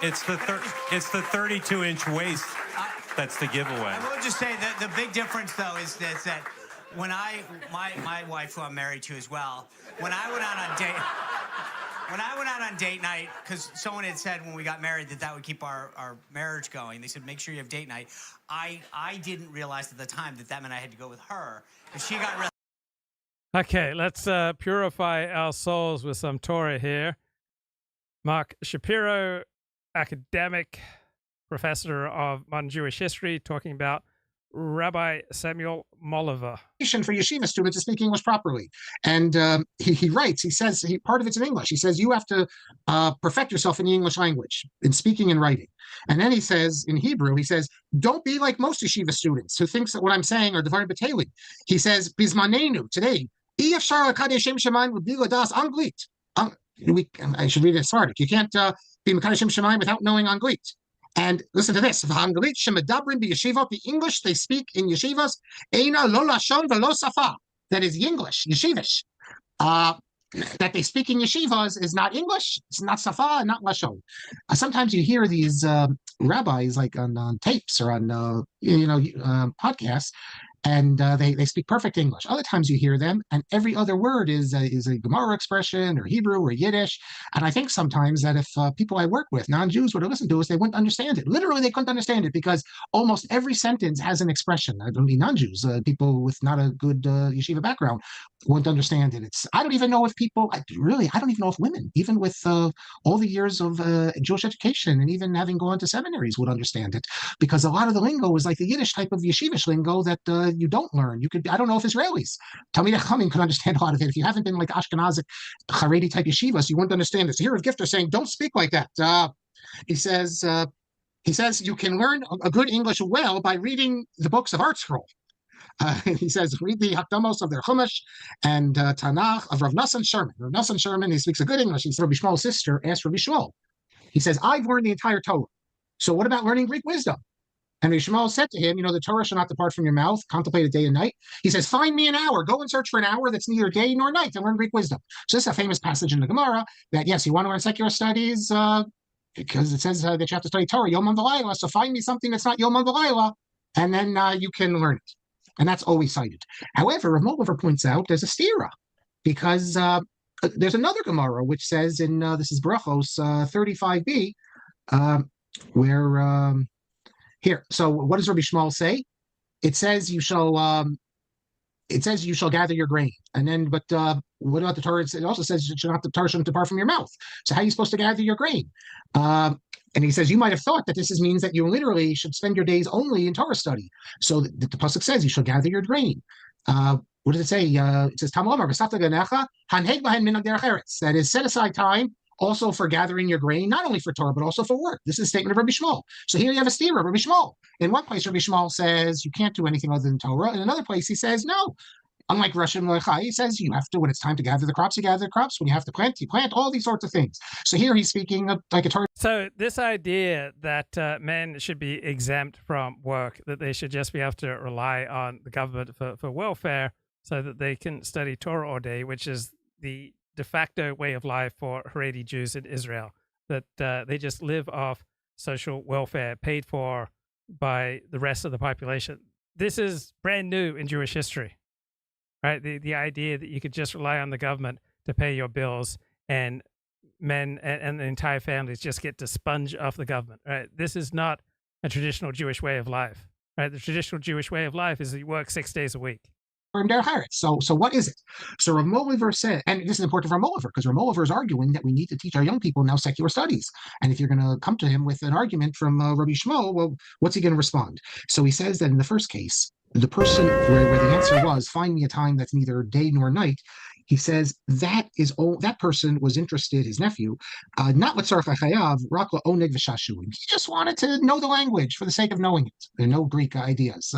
It's the 32-inch waist that's the giveaway. I will just say that the big difference, though, is that when my wife, who I'm married to as well, when I went out on date night, because someone had said when we got married that would keep our marriage going. They said, make sure you have date night. I didn't realize at the time that meant I had to go with her. And she got really... Okay, let's purify our souls with some Torah here. Marc Shapiro, academic, professor of modern Jewish history, talking about Rabbi Samuel Mohilever. For yeshiva students to speak English properly. And he writes, he says, part of it's in English. He says, you have to perfect yourself in the English language, in speaking and writing. And then he says, in Hebrew, he says, don't be like most yeshiva students who thinks that what I'm saying are Devarim B'Teilim. He says, Bizmanenu, today, I should read it as Sephardic. You can't be Mekadosh Shem Shemayim without knowing Anglit. And listen to this: the English they speak in yeshivas, eina lo lashon velo safa. That is English, yeshivish. That they speak in yeshivas is not English, it's not safa, not lashon. Sometimes you hear these rabbis like on tapes or on podcasts, and they speak perfect English. Other times you hear them, and every other word is a Gemara expression or Hebrew or Yiddish. And I think sometimes that if people I work with, non-Jews, were to listen to us, they wouldn't understand it. Literally, they couldn't understand it because almost every sentence has an expression. I don't mean non-Jews, people with not a good yeshiva background wouldn't understand it. I don't even know if women, even with all the years of Jewish education and even having gone to seminaries, would understand it, because a lot of the lingo is like the Yiddish type of yeshivish lingo that you don't learn. I don't know if Israelis, Talmidei Chachamim, could understand a lot of it. If you haven't been like Ashkenazic, Haredi type yeshivas, you wouldn't understand this. Here is Gifter saying, don't speak like that. He says you can learn a good English well by reading the books of Art Scroll. He says, read the Hakdamos of their Chumash and Tanakh of Rav Nosson Sherman. Rav Nosson Sherman, he speaks a good English. He's Rabbi Shmuel's sister, asked Rabbi Shmuel. He says, I've learned the entire Torah. So what about learning Greek wisdom? And Rabbi Shmuel said to him, the Torah shall not depart from your mouth, contemplate it day and night. He says, find me an hour. Go and search for an hour that's neither day nor night and learn Greek wisdom. So this is a famous passage in the Gemara that, yes, you want to learn secular studies because it says that you have to study Torah, Yom V'Layla. So find me something that's not Yom V'Layla, and then you can learn it. And that's always cited. However, Rav Mohilever points out there's a stira, because there's another Gemara which says in this is Brachos 35b, where here. So what does Rabbi Shmuel say? It says you shall gather your grain, and then what about the Torah? It also says the Torah shouldn't depart from your mouth. So how are you supposed to gather your grain? And he says, you might have thought that this means that you literally should spend your days only in Torah study. So the pasuk says you shall gather your grain. What does it say? It says, that is, set aside time also for gathering your grain, not only for Torah, but also for work. This is a statement of Rabbi Shmuel. So here you have a stira, Rabbi Shmuel. In one place, Rabbi Shmuel says you can't do anything other than Torah. In another place, he says, no. Unlike Russian Lechai, he says you have to, when it's time to gather the crops, you gather the crops. When you have to plant, you plant, all these sorts of things. So here he's speaking of like a Torah. So this idea that men should be exempt from work, that they should just be able to rely on the government for welfare so that they can study Torah all day, which is the de facto way of life for Haredi Jews in Israel, that they just live off social welfare paid for by the rest of the population. This is brand new in Jewish history. Right, the idea that you could just rely on the government to pay your bills, and men and the entire families just get to sponge off the government. Right, this is not a traditional Jewish way of life. Right, the traditional Jewish way of life is that you work 6 days a week. So what is it? So Rav Mohilever said, and this is important for Rav Mohilever, because Rav Mohilever is arguing that we need to teach our young people now secular studies. And if you're going to come to him with an argument from Rabbi Shmuel, well, what's he going to respond? So he says that in the first case, the person where the answer was, find me a time that's neither day nor night, He says that is all that person was interested, his nephew, not what Sarf Chayav, Rakla Oneg V'Shashuim. He just wanted to know the language for the sake of knowing it. There are no Greek ideas.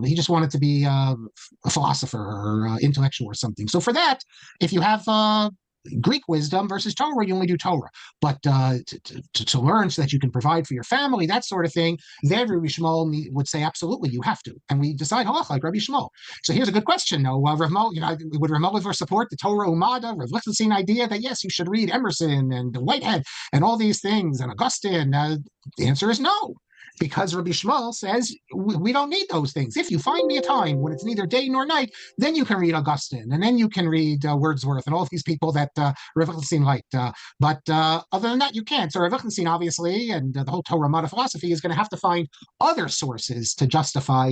He just wanted to be a philosopher or intellectual or something. So for that, if you have Greek wisdom versus Torah, you only do Torah. But to learn so that you can provide for your family, that sort of thing, there Rabbi Shmuel would say, absolutely, you have to. And we decide halacha like Rabbi Shmuel. So here's a good question, though. Rav would Mohilever support the Torah Umada, Rav Lichtenstein idea that, yes, you should read Emerson and Whitehead and all these things and Augustine? The answer is no. Because Rabbi Shmuel says we don't need those things. If you find me a time when it's neither day nor night, then you can read Augustine, and then you can read Wordsworth and all of these people that Rav Lichtenstein liked. But other than that, you can't. So Rav Lichtenstein, obviously, and the whole Torah Mada philosophy is going to have to find other sources to justify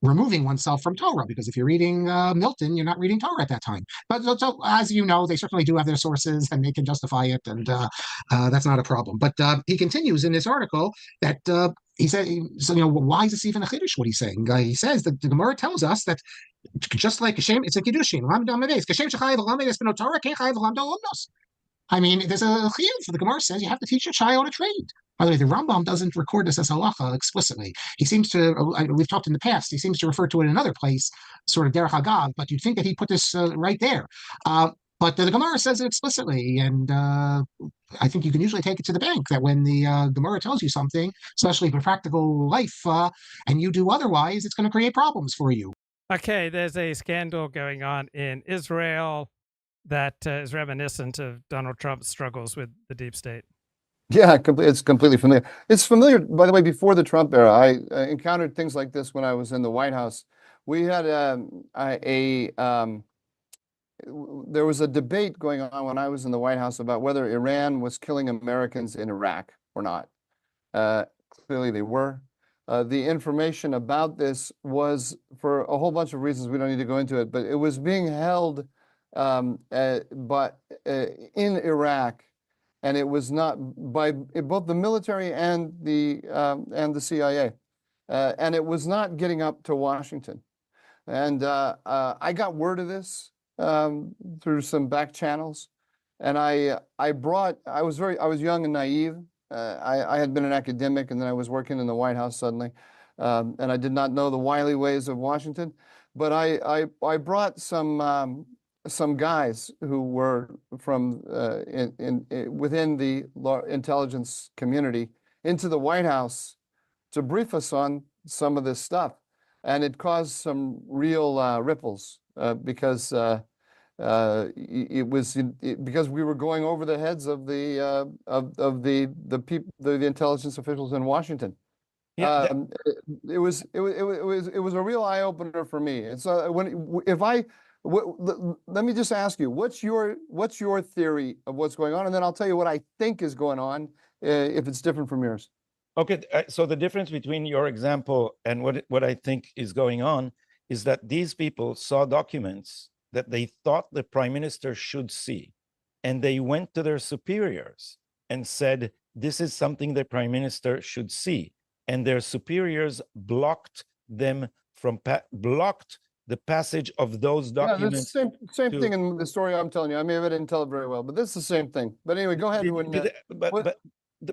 removing oneself from Torah, because if you're reading Milton, you're not reading Torah at that time. But so, as you know, they certainly do have their sources and they can justify it, and that's not a problem. But he continues in this article that he said, so, why is this even a chiddush, what he's saying? He says that the Gemara tells us that just like Hashem, it's a kiddushin. I mean, there's a chiyuv. The Gemara says you have to teach your child a trade. By the way, the Rambam doesn't record this as halacha explicitly. He seems to, we've talked in the past, he seems to refer to it in another place, sort of derech hagav, but you'd think that he put this right there. But the Gemara says it explicitly, and I think you can usually take it to the bank that when the Gemara tells you something, especially for practical life, and you do otherwise, it's going to create problems for you. Okay, there's a scandal going on in Israel that is reminiscent of Donald Trump's struggles with the deep state. Yeah, it's completely familiar. It's familiar, by the way, before the Trump era. I encountered things like this when I was in the White House. We had there was a debate going on when I was in the White House about whether Iran was killing Americans in Iraq or not. Clearly they were. The information about this was, for a whole bunch of reasons, we don't need to go into it, but it was being held in Iraq, and it was not by both the military and the CIA, and it was not getting up to Washington. And I got word of this through some back channels, and I was young and naive. I had been an academic, and then I was working in the White House suddenly, and I did not know the wily ways of Washington. But I brought some guys who were from within the intelligence community into the White House to brief us on some of this stuff, and it caused some real ripples because because we were going over the heads of the intelligence officials in Washington. Yeah, it was a real eye opener for me. And so let me just ask you, what's your theory of what's going on, and then I'll tell you what I think is going on if it's different from yours. Okay, so the difference between your example and what I think is going on is that these people saw documents that they thought the prime minister should see, and they went to their superiors and said, this is something the prime minister should see, and their superiors blocked them from blocked the passage of those documents. Yeah, the same thing in the story I'm telling you. I didn't tell it very well, but this is the same thing. But anyway, go ahead.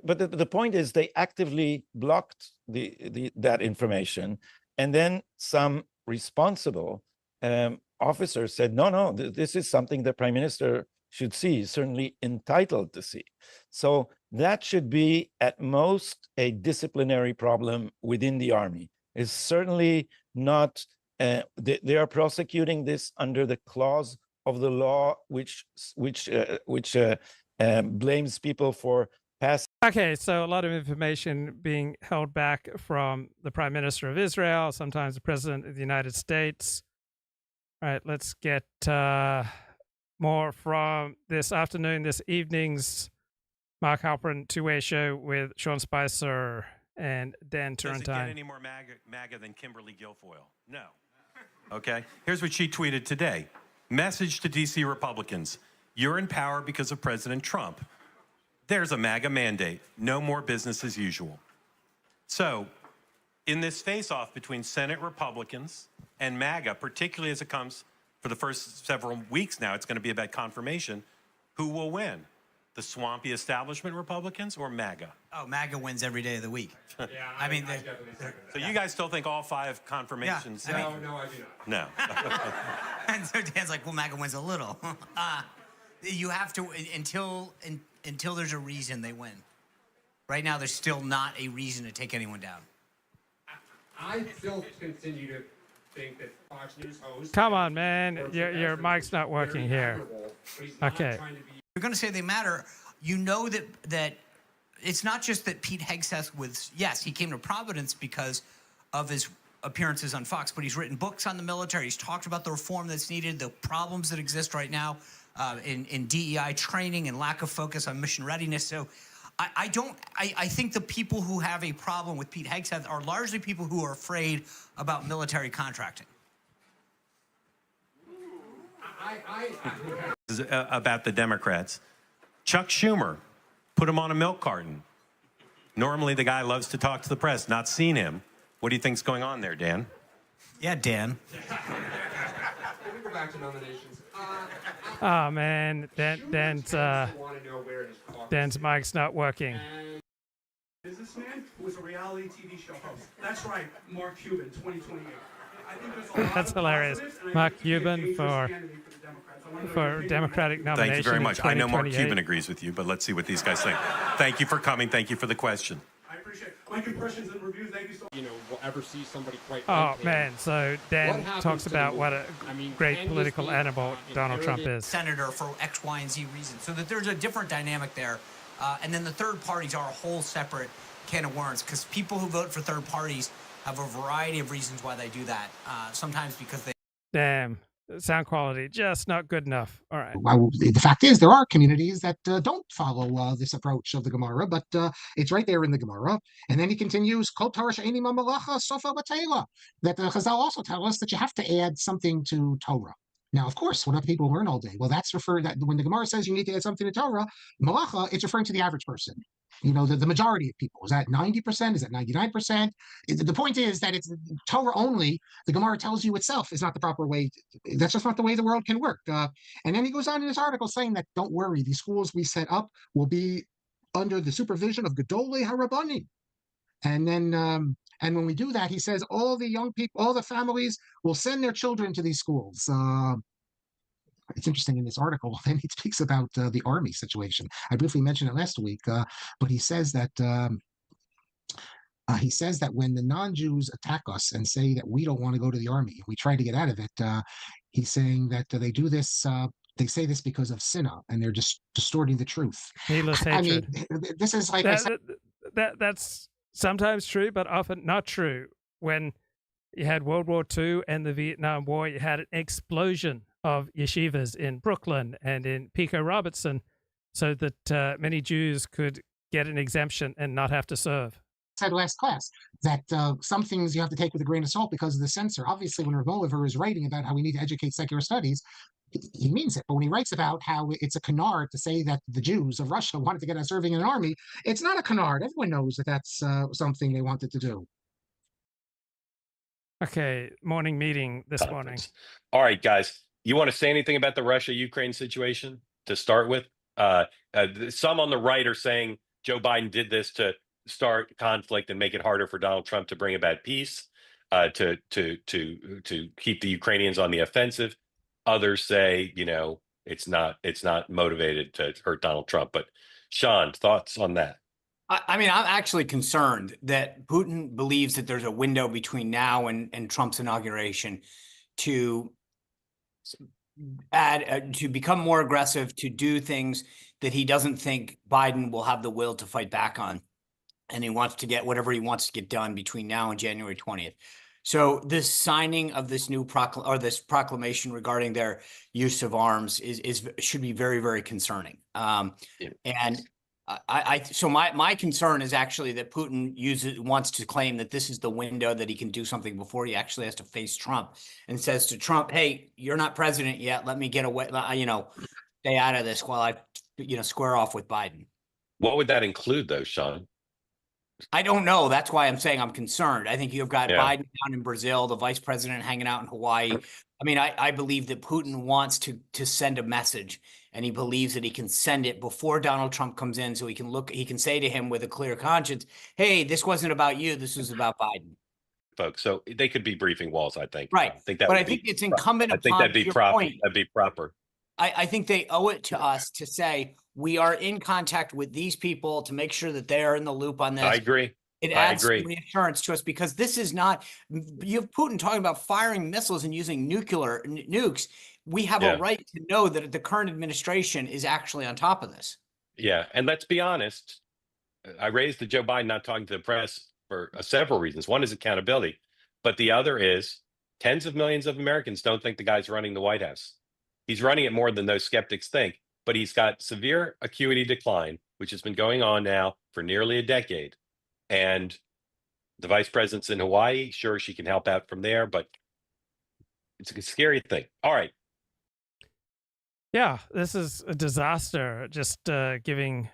But the point is, they actively blocked that information, and then some responsible officers said, no, this is something the prime minister should see, he's certainly entitled to see. So that should be at most a disciplinary problem within the army. It's certainly not, they are prosecuting this under the clause of the law which blames people for passing. Okay, so a lot of information being held back from the Prime Minister of Israel, sometimes the President of the United States. All right, let's get more from this evening's Marc Halperin two-way show with Sean Spicer and Dan Turrentine. Does it get any more MAGA than Kimberly Guilfoyle? No. Okay, here's what she tweeted today. Message to DC Republicans. You're in power because of President Trump. There's a MAGA mandate. No more business as usual. So, in this face-off between Senate Republicans and MAGA, particularly as it comes for the first several weeks now, it's going to be about confirmation. Who will win? The swampy establishment Republicans or MAGA? Oh, MAGA wins every day of the week. Yeah, I mean, so you guys still think all 5 confirmations? Yeah, I mean, No, I do not. No. and so Dan's like, well, MAGA wins a little. You have to, until there's a reason they win. Right now, there's still not a reason to take anyone down. I still continue to think that Fox News hosts... Come on, man. Your mic's not working here. Okay. You're going to say they matter. You know that it's not just that Pete Hegseth was, yes, he came to Providence because of his appearances on Fox, but he's written books on the military. He's talked about the reform that's needed, the problems that exist right now in DEI training and lack of focus on mission readiness. So I think the people who have a problem with Pete Hegseth are largely people who are afraid about military contracting. About the Democrats. Chuck Schumer, put him on a milk carton. Normally the guy loves to talk to the press, not seen him. What do you think's going on there, Dan? Yeah, Dan. Can we go back to nominations? Oh, man. Dan's mic's not working. Businessman who was a reality TV show host. That's right, Mark Cuban, 2028. I think there's a lot That's of hilarious. positives, and I Mark think he'd be a Cuban dangerous for candidate for the Democrats. I wonder what your opinion Democratic is. nomination. Thank you very in much. I know Mark 2028. Cuban agrees with you, but let's see what these guys think. Thank you for coming. Thank you for the question. I appreciate it. Like impressions and reviews, thank you so much. We'll ever see somebody quite Oh, right there. man. So Dan happens talks to about the what a great can this political be, animal Donald Trump is. Senator for X, Y, and Z reasons. So that there's a different dynamic there. And then the third parties are a whole separate can of worms because people who vote for third parties have a variety of reasons why they do that. Sometimes because they... Damn. Sound quality just not good enough. All right. Well, the fact is, there are communities that don't follow this approach of the Gemara, but it's right there in the Gemara. And then he continues, Kol Torah she'eini ma malacha sofa b'teila, that the Chazal also tell us that you have to add something to Torah. Now, of course, what do people learn all day? Well, that's referred that when the Gemara says you need to add something to Torah, malacha, it's referring to the average person. The majority of people. Is that 90%? Is that 99%? The point is that it's Torah only. The Gemara tells you itself is not the proper way. That's just not the way the world can work. And then he goes on in his article saying that, don't worry, these schools we set up will be under the supervision of Gedolei HaRabbanim. And then, and when we do that, he says all the young people, all the families will send their children to these schools. It's interesting in this article. Then he speaks about the army situation. I briefly mentioned it last week, but he says that when the non-Jews attack us and say that we don't want to go to the army, we try to get out of it. He's saying that they do this. They say this because of sinna, and they're just distorting the truth. Needless hatred. I mean, this is like that's sometimes true, but often not true. When you had World War II and the Vietnam War, you had an explosion of yeshivas in Brooklyn and in Pico Robertson so that many Jews could get an exemption and not have to serve. Said last class that some things you have to take with a grain of salt because of the censor. Obviously, when Mohilever is writing about how we need to educate secular studies, he means it. But when he writes about how it's a canard to say that the Jews of Russia wanted to get us serving in an army, it's not a canard. Everyone knows that that's something they wanted to do. Okay, morning meeting this morning. All right, guys. You want to say anything about the Russia-Ukraine situation to start with? Some on the right are saying Joe Biden did this to start conflict and make it harder for Donald Trump to bring about peace, to keep the Ukrainians on the offensive. Others say, it's not motivated to hurt Donald Trump. But Sean, thoughts on that? I mean, I'm actually concerned that Putin believes that there's a window between now and Trump's inauguration to to become more aggressive, to do things that he doesn't think Biden will have the will to fight back on. And he wants to get whatever he wants to get done between now and January 20th. So this signing of this new proclamation regarding their use of arms should be very, very concerning. And so my concern is actually that Putin wants to claim that this is the window that he can do something before he actually has to face Trump, and says to Trump, "Hey, you're not president yet. Let me get away. Stay out of this while I, square off with Biden." What would that include, though, Sean? I don't know. That's why I'm saying I'm concerned. I think you've got Biden down in Brazil, the vice president hanging out in Hawaii. I mean, I believe that Putin wants to send a message, and he believes that he can send it before Donald Trump comes in, so he can say to him with a clear conscience, hey, this wasn't about you, this was about Biden. Folks, so they could be briefing walls, I think. Right. I think that but would I think be, it's incumbent I think upon that'd be your proper. point. That'd be proper. I think they owe it to us to say we are in contact with these people to make sure that they are in the loop on this. I agree. It I adds some agree. reassurance to us because this is not, you have Putin talking about firing missiles and using nuclear nukes. We have Yeah. a right to know that the current administration is actually on top of this. Yeah, and let's be honest. I raised the Joe Biden not talking to the press for several reasons. One is accountability, but the other is tens of millions of Americans don't think the guy's running the White House. He's running it more than those skeptics think, but he's got severe acuity decline, which has been going on now for nearly a decade. And the vice president's in Hawaii. Sure, she can help out from there, but it's a scary thing. All right. Yeah, this is a disaster. Just giving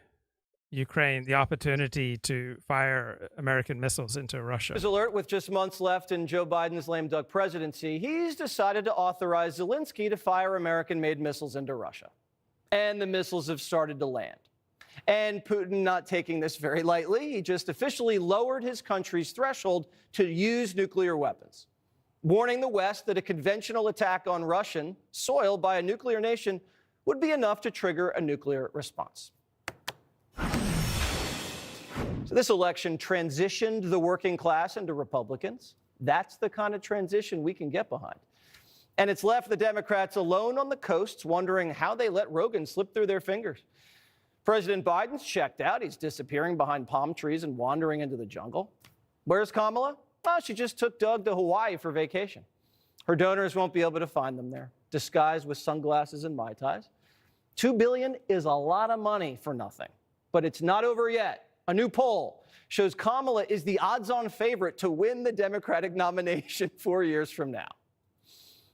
Ukraine the opportunity to fire American missiles into Russia. News alert, with just months left in Joe Biden's lame duck presidency, he's decided to authorize Zelensky to fire American-made missiles into Russia. And the missiles have started to land. And Putin not taking this very lightly, he just officially lowered his country's threshold to use nuclear weapons, warning the West that a conventional attack on Russian soil by a nuclear nation would be enough to trigger a nuclear response. So this election transitioned the working class into Republicans. That's the kind of transition we can get behind. And it's left the Democrats alone on the coasts, wondering how they let Rogan slip through their fingers. President Biden's checked out. He's disappearing behind palm trees and wandering into the jungle. Where's Kamala? Oh, she just took Doug to Hawaii for vacation. Her donors won't be able to find them there, disguised with sunglasses and Mai Tais. $2 billion is a lot of money for nothing, but it's not over yet. A new poll shows Kamala is the odds-on favorite to win the Democratic nomination 4 years from now.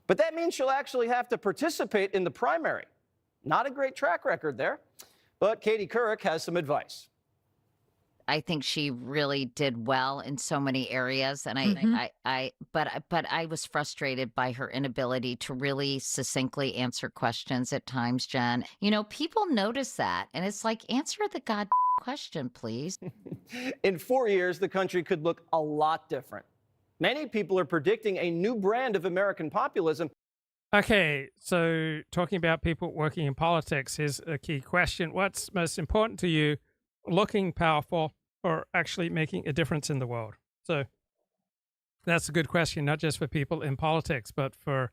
But that means she'll actually have to participate in the primary. Not a great track record there, but Katie Couric has some advice. I think she really did well in so many areas, and but I was frustrated by her inability to really succinctly answer questions at times, Jen. You know, people notice that, and it's like, answer the question, please. In 4 years, the country could look a lot different. Many people are predicting a new brand of American populism. Okay, so talking about people working in politics, here's a key question. What's most important to you, looking powerful or actually making a difference in the world? So that's a good question, not just for people in politics, but for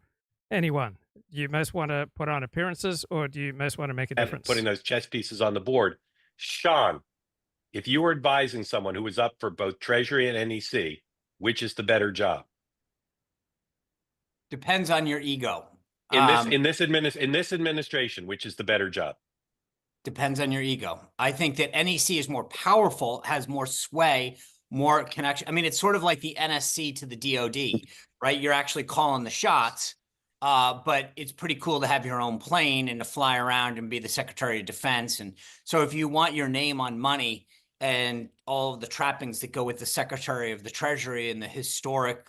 anyone. Do you most want to put on appearances, or do you most want to make a difference? Putting those chess pieces on the board. Sean, if you were advising someone who was up for both Treasury and NEC, which is the better job? Depends on your ego. In this administration, which is the better job? Depends on your ego. I think that NEC is more powerful, has more sway, more connection. I mean, it's sort of like the NSC to the DOD, right? You're actually calling the shots, but it's pretty cool to have your own plane and to fly around and be the Secretary of Defense. And so if you want your name on money and all of the trappings that go with the Secretary of the Treasury and the historic,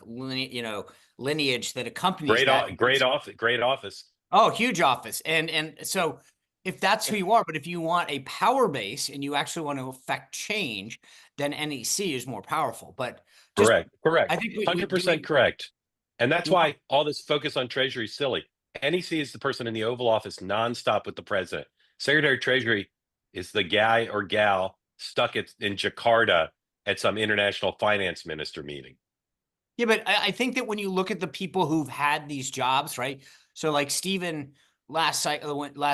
lineage that accompanies that. Great office. Oh, huge office. And so if that's who you are, but if you want a power base and you actually want to affect change, then NEC is more powerful. But correct. I think 100% correct. And that's why all this focus on Treasury is silly. NEC is the person in the Oval Office nonstop with the president. Secretary of Treasury is the guy or gal stuck in Jakarta at some international finance minister meeting. Yeah, but I think that when you look at the people who've had these jobs, right? So like Stephen last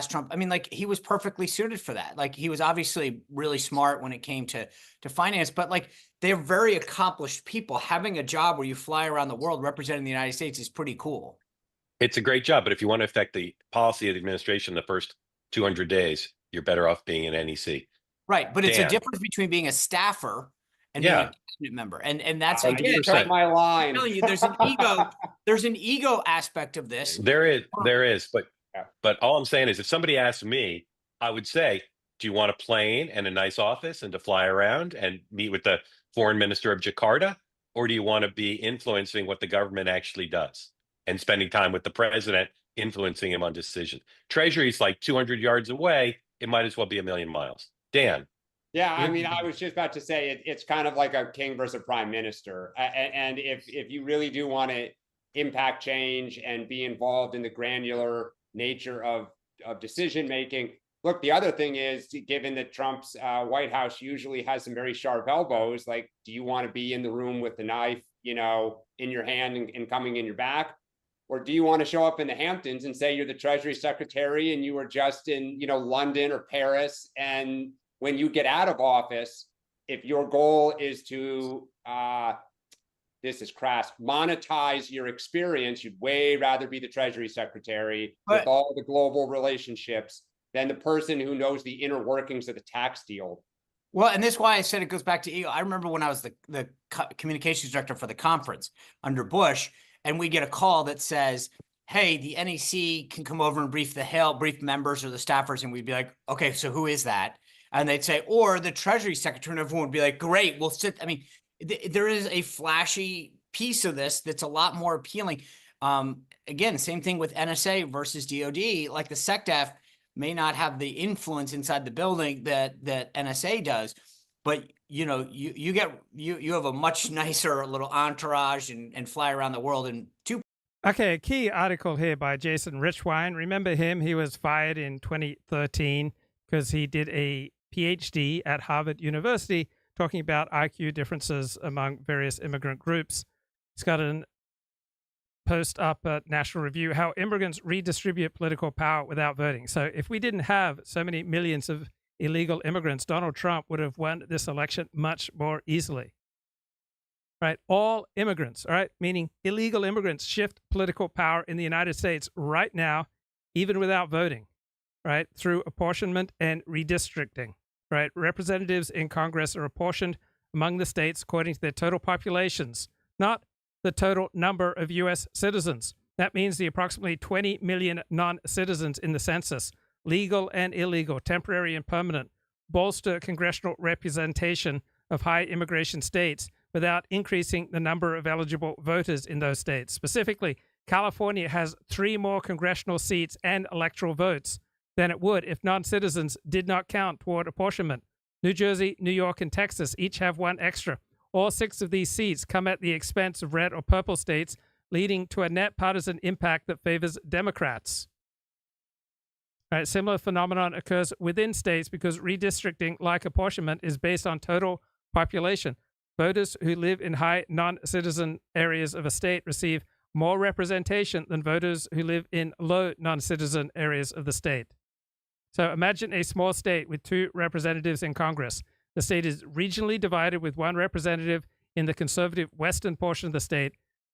Trump, I mean, like he was perfectly suited for that. Like he was obviously really smart when it came to finance, but like they're very accomplished people. Having a job where you fly around the world representing the United States is pretty cool. It's a great job, but if you want to affect the policy of the administration the first 200 days, you're better off being an NEC. Right, but it's a difference between being a staffer and being a cabinet member, and that's I can't cut my line. I'm telling you, there's an ego. There's an ego aspect of this. There is, but all I'm saying is, if somebody asked me, I would say, do you want a plane and a nice office and to fly around and meet with the foreign minister of Jakarta, or do you want to be influencing what the government actually does? and spending time with the president, influencing him on decisions. Treasury's like 200 yards away. It might as well be a million miles. Dan. Yeah, I mean, I was just about to say it's kind of like a king versus prime minister. And if you really do want to impact change and be involved in the granular nature of decision making, look, the other thing is, given that Trump's White House usually has some very sharp elbows, like, do you want to be in the room with the knife, in your hand and coming in your back? Or do you want to show up in the Hamptons and say you're the Treasury Secretary and you were just in, London or Paris, and when you get out of office, if your goal is to, this is crass, monetize your experience, you'd way rather be the Treasury Secretary with all the global relationships than the person who knows the inner workings of the tax deal. Well, and this is why I said it goes back to ego. I remember when I was the communications director for the conference under Bush, and we get a call that says, hey, the NEC can come over and brief members or the staffers, and we'd be like, okay, so who is that? And they'd say, or the Treasury Secretary, and everyone would be like, great, we'll sit. I mean, there is a flashy piece of this that's a lot more appealing. Again, same thing with NSA versus DOD. Like the SecDef may not have the influence inside the building that NSA does, but you have a much nicer little entourage and fly around the world in two. Okay, a key article here by Jason Richwine. Remember him? He was fired in 2013 because he did a PhD at Harvard University talking about IQ differences among various immigrant groups. He's got a post up at National Review, how immigrants redistribute political power without voting. So if we didn't have so many millions of illegal immigrants, Donald Trump would have won this election much more easily. Right? All immigrants, all right, meaning illegal immigrants, shift political power in the United States right now, even without voting, right, through apportionment and redistricting. Right? Representatives in Congress are apportioned among the states according to their total populations, not the total number of U.S. citizens. That means the approximately 20 million non-citizens in the census, legal and illegal, temporary and permanent, bolster congressional representation of high immigration states without increasing the number of eligible voters in those states. Specifically, California has 3 more congressional seats and electoral votes than it would if non-citizens did not count toward apportionment. New Jersey, New York, and Texas each have 1 extra. All 6 of these seats come at the expense of red or purple states, leading to a net partisan impact that favors Democrats. Right, similar phenomenon occurs within states because redistricting, like apportionment, is based on total population. Voters who live in high non-citizen areas of a state receive more representation than voters who live in low non-citizen areas of the state. So imagine a small state with 2 representatives in Congress. The state is regionally divided with 1 representative in the conservative western portion of the state,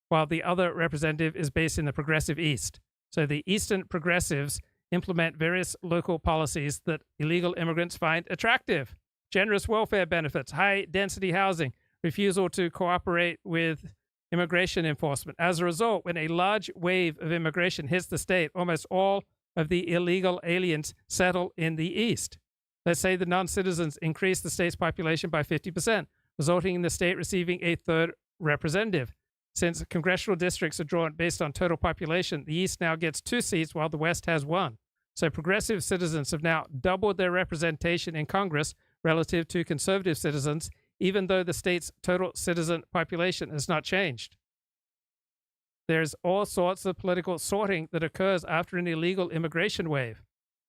while the other representative is based in the progressive east. So the eastern progressives implement various local policies that illegal immigrants find attractive: generous welfare benefits, high-density housing, refusal to cooperate with immigration enforcement. As a result, when a large wave of immigration hits the state, almost all of the illegal aliens settle in the east. Let's say the non-citizens increase the state's population by 50%, resulting in the state receiving a 3rd representative. Since congressional districts are drawn based on total population, the East now gets 2 seats while the West has 1. So progressive citizens have now doubled their representation in Congress relative to conservative citizens, even though the state's total citizen population has not changed. There's all sorts of political sorting that occurs after an illegal immigration wave.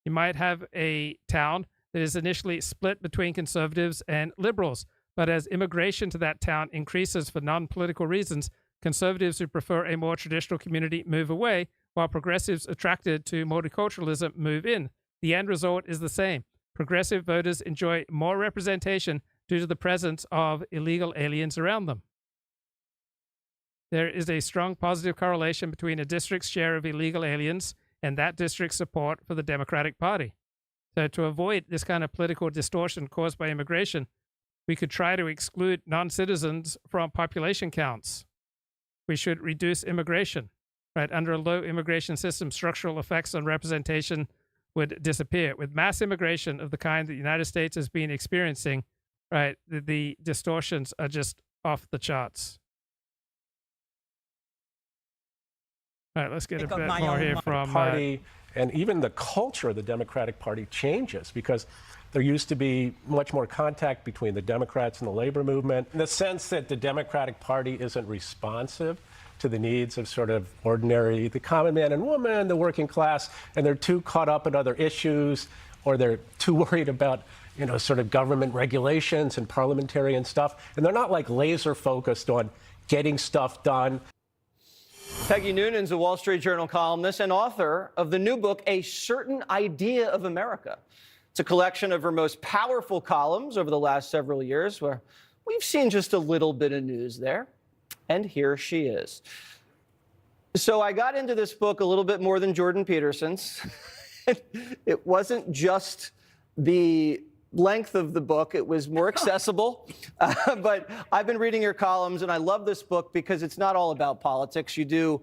You might have a town that is initially split between conservatives and liberals, but as immigration to that town increases for non-political reasons, conservatives who prefer a more traditional community move away, while progressives attracted to multiculturalism move in. The end result is the same. Progressive voters enjoy more representation due to the presence of illegal aliens around them. There is a strong positive correlation between a district's share of illegal aliens and that district's support for the Democratic Party. So to avoid this kind of political distortion caused by immigration, we could try to exclude non-citizens from population counts. We should reduce immigration. Right? Under a low immigration system, structural effects on representation would disappear. With mass immigration of the kind that the United States has been experiencing, right, the distortions are just off the charts. All right, let's get a Think of bit my more own here from party, and even the culture of the Democratic Party changes because there used to be much more contact between the Democrats and the labor movement, in the sense that the Democratic Party isn't responsive to the needs of sort of ordinary, the common man and woman, the working class, and they're too caught up in other issues, or they're too worried about, you know, sort of government regulations and parliamentarian stuff. And they're not like laser focused on getting stuff done. Peggy Noonan's a Wall Street Journal columnist and author of the new book, A Certain Idea of America. It's a collection of her most powerful columns over the last several years, where we've seen just a little bit of news there. And here she is. So I got into this book a little bit more than Jordan Peterson's. It wasn't just the length of the book, it was more accessible. But I've been reading your columns, and I love this book because it's not all about politics. You do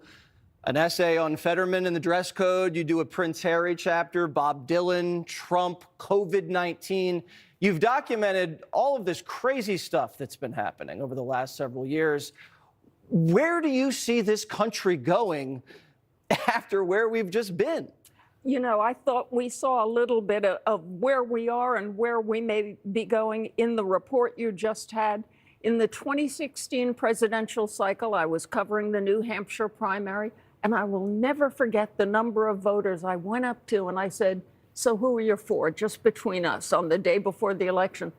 an essay on Fetterman and the dress code. You do a Prince Harry chapter, Bob Dylan, Trump, COVID-19. You've documented all of this crazy stuff that's been happening over the last several years. Where do you see this country going after where we've just been? You know, I thought we saw a little bit of where we are and where we may be going in the report you just had. In the 2016 presidential cycle, I was covering the New Hampshire primary, and I will never forget the number of voters I went up to and I said, "So who are you for?" just between us on the day before the election.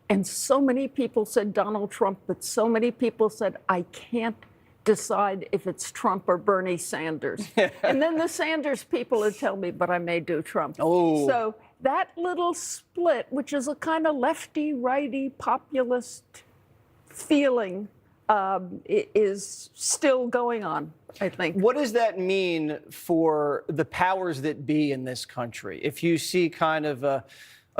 And so many people said Donald Trump, but so many people said, "I can't decide if it's Trump or Bernie Sanders." And then the Sanders people would tell me, "But I may do Trump." Oh. So that little split, which is a kind of lefty, righty, populist feeling, is still going on, I think. What does that mean for the powers that be in this country? If you see kind of a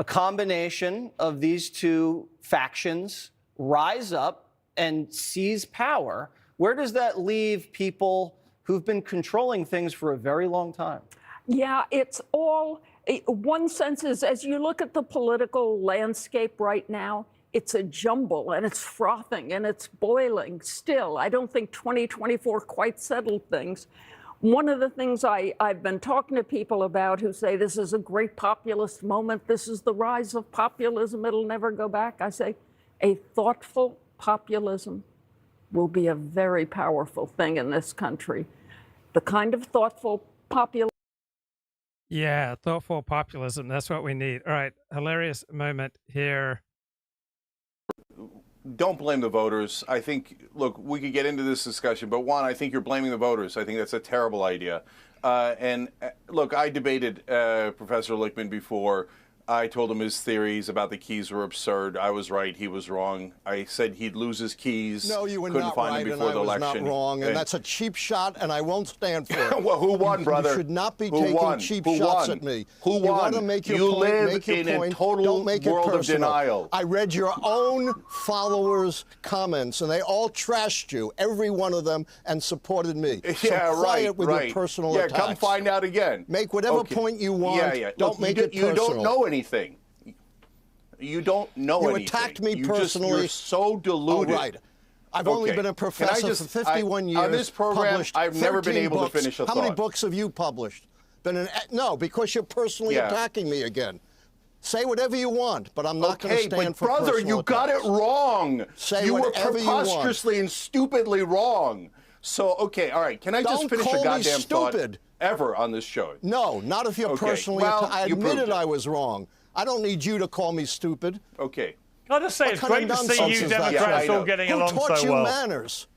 combination of these two factions rise up and seize power, where does that leave people who've been controlling things for a very long time? Yeah, it's all, one sense is, as you look at the political landscape right now, it's a jumble and it's frothing and it's boiling still. I don't think 2024 quite settled things. One of the things I've been talking to people about who say this is a great populist moment, this is the rise of populism, it'll never go back. I say a thoughtful populism will be a very powerful thing in this country. The kind of thoughtful populism. Yeah, thoughtful populism. That's what we need. All right, hilarious moment here. Don't blame the voters. I think, look, we could get into this discussion, but one, I think you're blaming the voters. I think that's a terrible idea. Look, I debated Professor Lichtman before. I told him his theories about the keys were absurd. I was right. He was wrong. I said he'd lose his keys. No, you were Couldn't not find right, them and before I the was election. not wrong, and that's a cheap shot, and I won't stand for it. Well, who won, brother? You should not be Who taking won? cheap Who shots won? at me. Who You won? want to make your You point, live make your in a point. total Don't make it world of personal. denial. I read your own followers' comments, and they all trashed you, every one of them, and supported me. Yeah, so quiet right, with right. your personal Yeah, attacks. come find out again. Make whatever Okay. point you want. Yeah, yeah. Don't Look, make you it you personal. don't know anything. You don't know You anything. attacked me You personally. You're so deluded. Oh, right. I've only Okay. been a Can I professor just- for 51 years. On this program, published I've never been 13 able books. to finish a How thought. many books have you published? No, because you're personally Yeah. attacking me again. Say whatever you want, but I'm not going to Okay, stand but for brother, personal you got it attacks. wrong. Say you were whatever you want. preposterously and stupidly wrong. So, okay, all right. Can I just Don't finish call a me goddamn thought stupid. ever on this show? No, not if you're Okay, personally well, I you proved admitted it. I was wrong. I don't need you to call me stupid. Okay. Can I just say, What it's kind great of to see nonsense you is that? Democrats Yeah, I all know. getting Who along taught so you well. manners?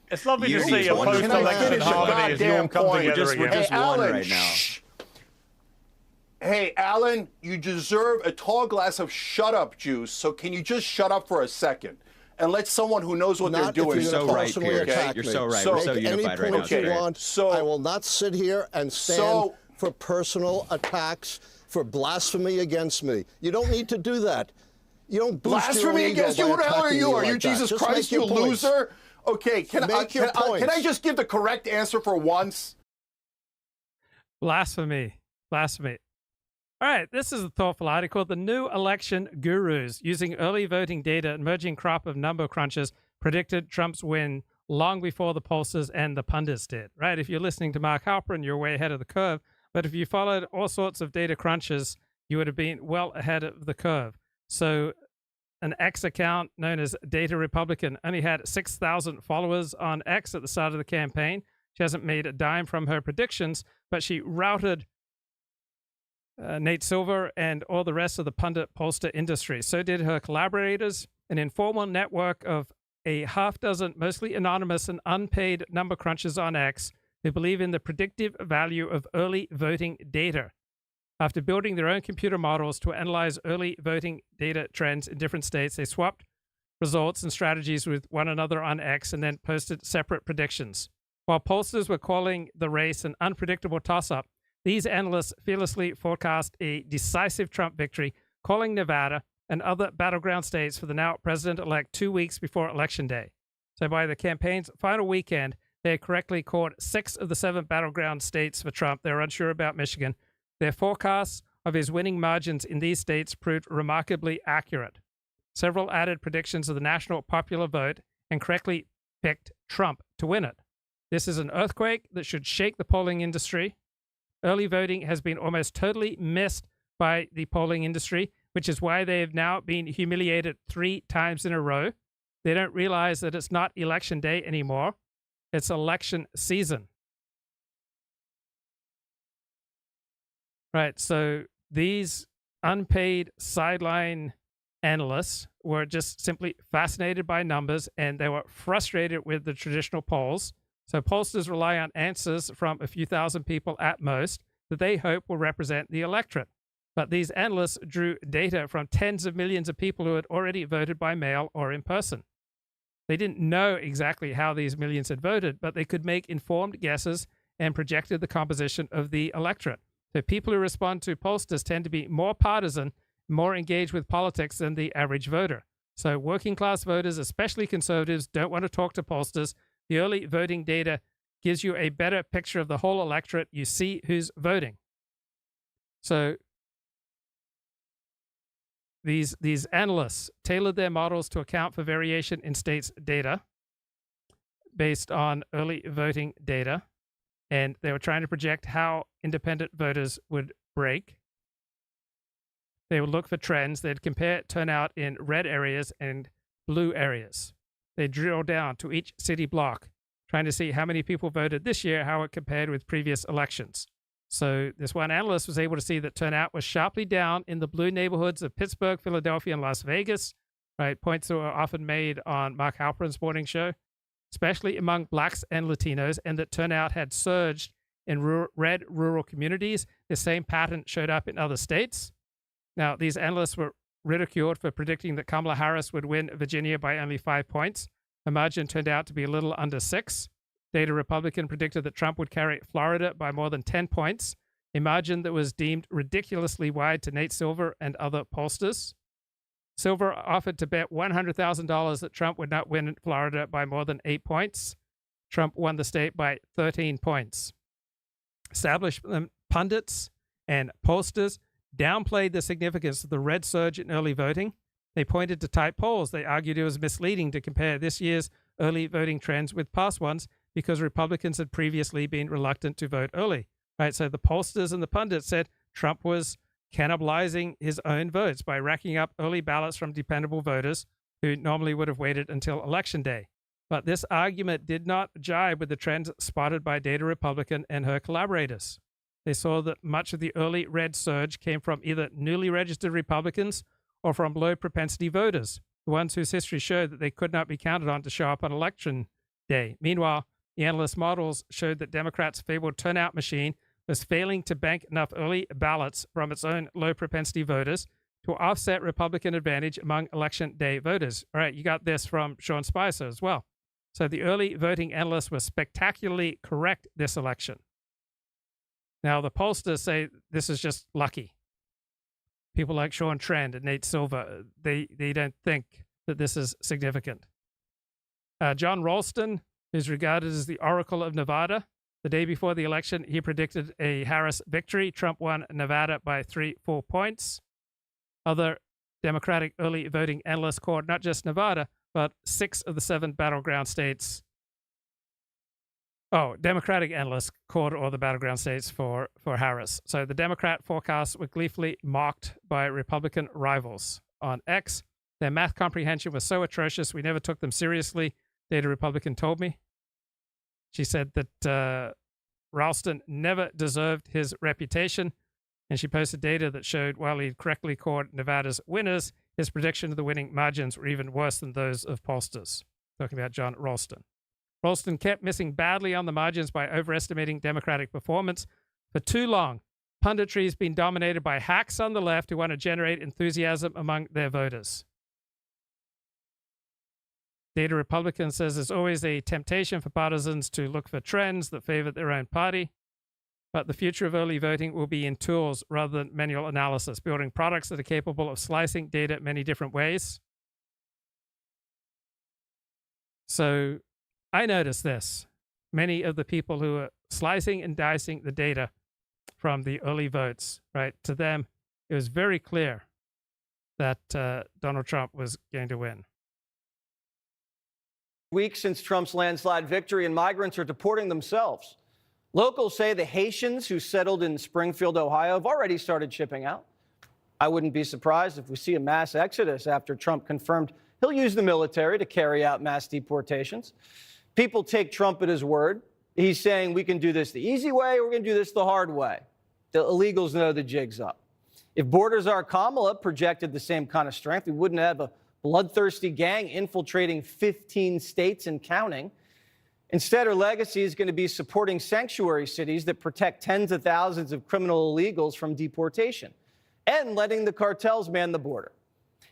It's lovely to You see need a one. postal Can I election finish a harmony as you all goddamn come point? together We're again. just Alan, right now. Hey, Alan, you deserve a tall glass of shut up juice, so can you just shut up for a second and let someone who knows what Not they're doing if you're talk? gonna personally attack me. Make any point you want. So I will not sit here and stand for personal attacks, for blasphemy against me. You don't need to do that. You don't boost your blasphemy own ego against you? by Who the hell are attacking you? me Are you like that. Jesus Just Christ, make your you points. loser? Okay, can I just give the correct answer for once? Blasphemy. Blasphemy. All right, this is a thoughtful article. The New Election Gurus, using early voting data and emerging crop of number crunchers, predicted Trump's win long before the pollsters and the pundits did, right? If you're listening to Marc Halperin, you're way ahead of the curve. But if you followed all sorts of data crunches, you would have been well ahead of the curve. So an X account known as Data Republican only had 6,000 followers on X at the start of the campaign. She hasn't made a dime from her predictions, but she routed Nate Silver and all the rest of the pundit pollster industry. So did her collaborators, an informal network of a half dozen mostly anonymous and unpaid number crunchers on X who believe in the predictive value of early voting data. After building their own computer models to analyze early voting data trends in different states, they swapped results and strategies with one another on X and then posted separate predictions. While pollsters were calling the race an unpredictable toss-up, these analysts fearlessly forecast a decisive Trump victory, calling Nevada and other battleground states for the now president-elect 2 weeks before Election Day. So by the campaign's final weekend, they had correctly called 6 of the 7 battleground states for Trump. They were unsure about Michigan. Their forecasts of his winning margins in these states proved remarkably accurate. Several added predictions of the national popular vote and correctly picked Trump to win it. This is an earthquake that should shake the polling industry. Early voting has been almost totally missed by the polling industry, which is why they have now been humiliated 3 times in a row. They don't realize that it's not election day anymore. It's election season. Right, so these unpaid sideline analysts were just simply fascinated by numbers, and they were frustrated with the traditional polls. So pollsters rely on answers from a few thousand people at most that they hope will represent the electorate. But these analysts drew data from tens of millions of people who had already voted by mail or in person. They didn't know exactly how these millions had voted, but they could make informed guesses and projected the composition of the electorate. So people who respond to pollsters tend to be more partisan, more engaged with politics than the average voter. So working class voters, especially conservatives, don't want to talk to pollsters. The early voting data gives you a better picture of the whole electorate. You see who's voting. So these analysts tailored their models to account for variation in states' data based on early voting data. And they were trying to project how independent voters would break. They would look for trends. They'd compare turnout in red areas and blue areas. They drill down to each city block, trying to see how many people voted this year, how it compared with previous elections. So this one analyst was able to see that turnout was sharply down in the blue neighborhoods of Pittsburgh, Philadelphia, and Las Vegas. Right, points that were often made on Marc Halperin's morning show, especially among blacks and Latinos, and that turnout had surged in red rural communities. The same pattern showed up in other states. Now, these analysts were ridiculed for predicting that Kamala Harris would win Virginia by only 5 points. The margin turned out to be a little under 6. Data Republican predicted that Trump would carry Florida by more than 10 points, a margin that was deemed ridiculously wide to Nate Silver and other pollsters. Silver offered to bet $100,000 that Trump would not win Florida by more than 8 points. Trump won the state by 13 points. Establishment pundits and pollsters downplayed the significance of the red surge in early voting. They pointed to tight polls. They argued it was misleading to compare this year's early voting trends with past ones because Republicans had previously been reluctant to vote early. Right? So the pollsters and the pundits said Trump was cannibalizing his own votes by racking up early ballots from dependable voters who normally would have waited until Election Day. But this argument did not jibe with the trends spotted by Data Republican and her collaborators. They saw that much of the early red surge came from either newly registered Republicans or from low-propensity voters, the ones whose history showed that they could not be counted on to show up on Election Day. Meanwhile, the analyst models showed that Democrats' fabled turnout machine was failing to bank enough early ballots from its own low-propensity voters to offset Republican advantage among Election Day voters. All right, you got this from Sean Spicer as well. So the early voting analysts were spectacularly correct this election. Now, the pollsters say this is just lucky. People like Sean Trend and Nate Silver, they don't think that this is significant. John Ralston is regarded as the Oracle of Nevada. The day before the election, he predicted a Harris victory. Trump won Nevada by 3-4 points. Other Democratic early voting analysts called not just Nevada, but 6 of the 7 battleground states Democratic analysts called all the battleground states for Harris. So the Democrat forecasts were gleefully mocked by Republican rivals. On X, their math comprehension was so atrocious, we never took them seriously, Data Republican told me. She said that Ralston never deserved his reputation, and she posted data that showed while he'd correctly called Nevada's winners, his prediction of the winning margins were even worse than those of pollsters. Talking about John Ralston. Ralston kept missing badly on the margins by overestimating Democratic performance. For too long, punditry has been dominated by hacks on the left who want to generate enthusiasm among their voters. Data Republican says there's always a temptation for partisans to look for trends that favor their own party, but the future of early voting will be in tools rather than manual analysis, building products that are capable of slicing data many different ways. So I noticed this. Many of the people who are slicing and dicing the data from the early votes, right, to them, it was very clear that Donald Trump was going to win. Weeks since Trump's landslide victory, and migrants are deporting themselves. Locals say the Haitians who settled in Springfield, Ohio, have already started shipping out. I wouldn't be surprised if we see a mass exodus after Trump confirmed he'll use the military to carry out mass deportations. People take Trump at his word. He's saying we can do this the easy way, or we're going to do this the hard way. The illegals know the jig's up. If Borders Czar Kamala projected the same kind of strength, we wouldn't have a bloodthirsty gang infiltrating 15 states and counting. Instead, her legacy is going to be supporting sanctuary cities that protect tens of thousands of criminal illegals from deportation and letting the cartels man the border.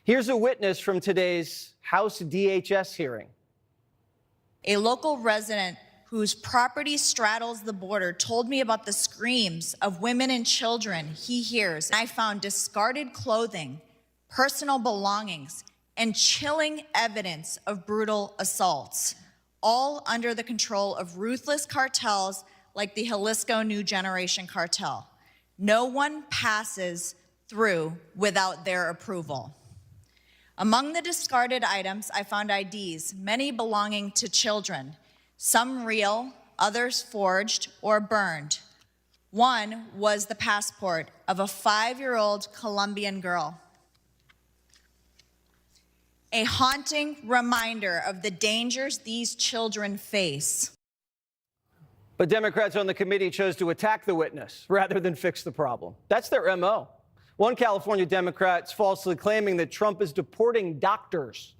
Here's a witness from today's House DHS hearing. A local resident whose property straddles the border told me about the screams of women and children he hears. I found discarded clothing, personal belongings, and chilling evidence of brutal assaults, all under the control of ruthless cartels like the Jalisco New Generation cartel. No one passes through without their approval. Among the discarded items, I found IDs, many belonging to children, some real, others forged or burned. One was the passport of a 5-year-old Colombian girl. A haunting reminder of the dangers these children face. But Democrats on the committee chose to attack the witness rather than fix the problem. That's their MO. One California Democrat's falsely claiming that Trump is deporting doctors.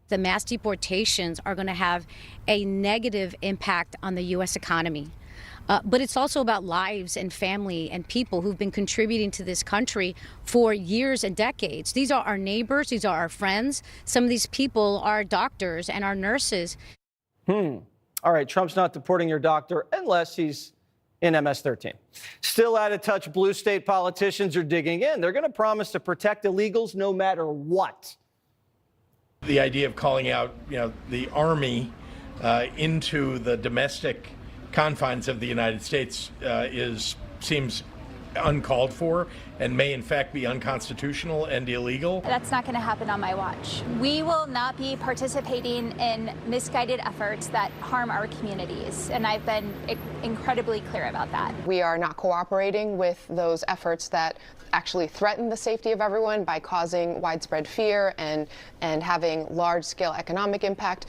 The mass deportations are going to have a negative impact on the U.S. economy. But it's also about lives and family and people who've been contributing to this country for years and decades. These are our neighbors. These are our friends. Some of these people are doctors and our nurses. All right, Trump's not deporting your doctor unless he's in MS-13. Still out of touch, blue state politicians are digging in. They're going to promise to protect illegals no matter what. The idea of calling out, the army into the domestic confines of the United States seems uncalled for and may in fact be unconstitutional and illegal. That's not going to happen on my watch. We will not be participating in misguided efforts that harm our communities, and I've been incredibly clear about that. We are not cooperating with those efforts that actually threaten the safety of everyone by causing widespread fear and having large-scale economic impact.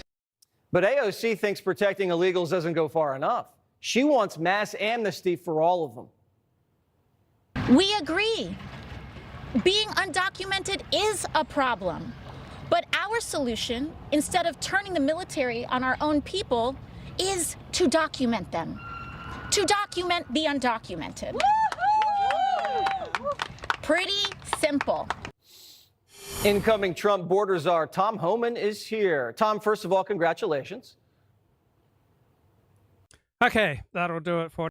But AOC thinks protecting illegals doesn't go far enough. She wants mass amnesty for all of them. We agree. Being undocumented is a problem. But our solution, instead of turning the military on our own people, is to document them. To document the undocumented. Woo-hoo! Pretty simple. Incoming Trump border czar Tom Homan is here. Tom, first of all, congratulations. Okay, that'll do it for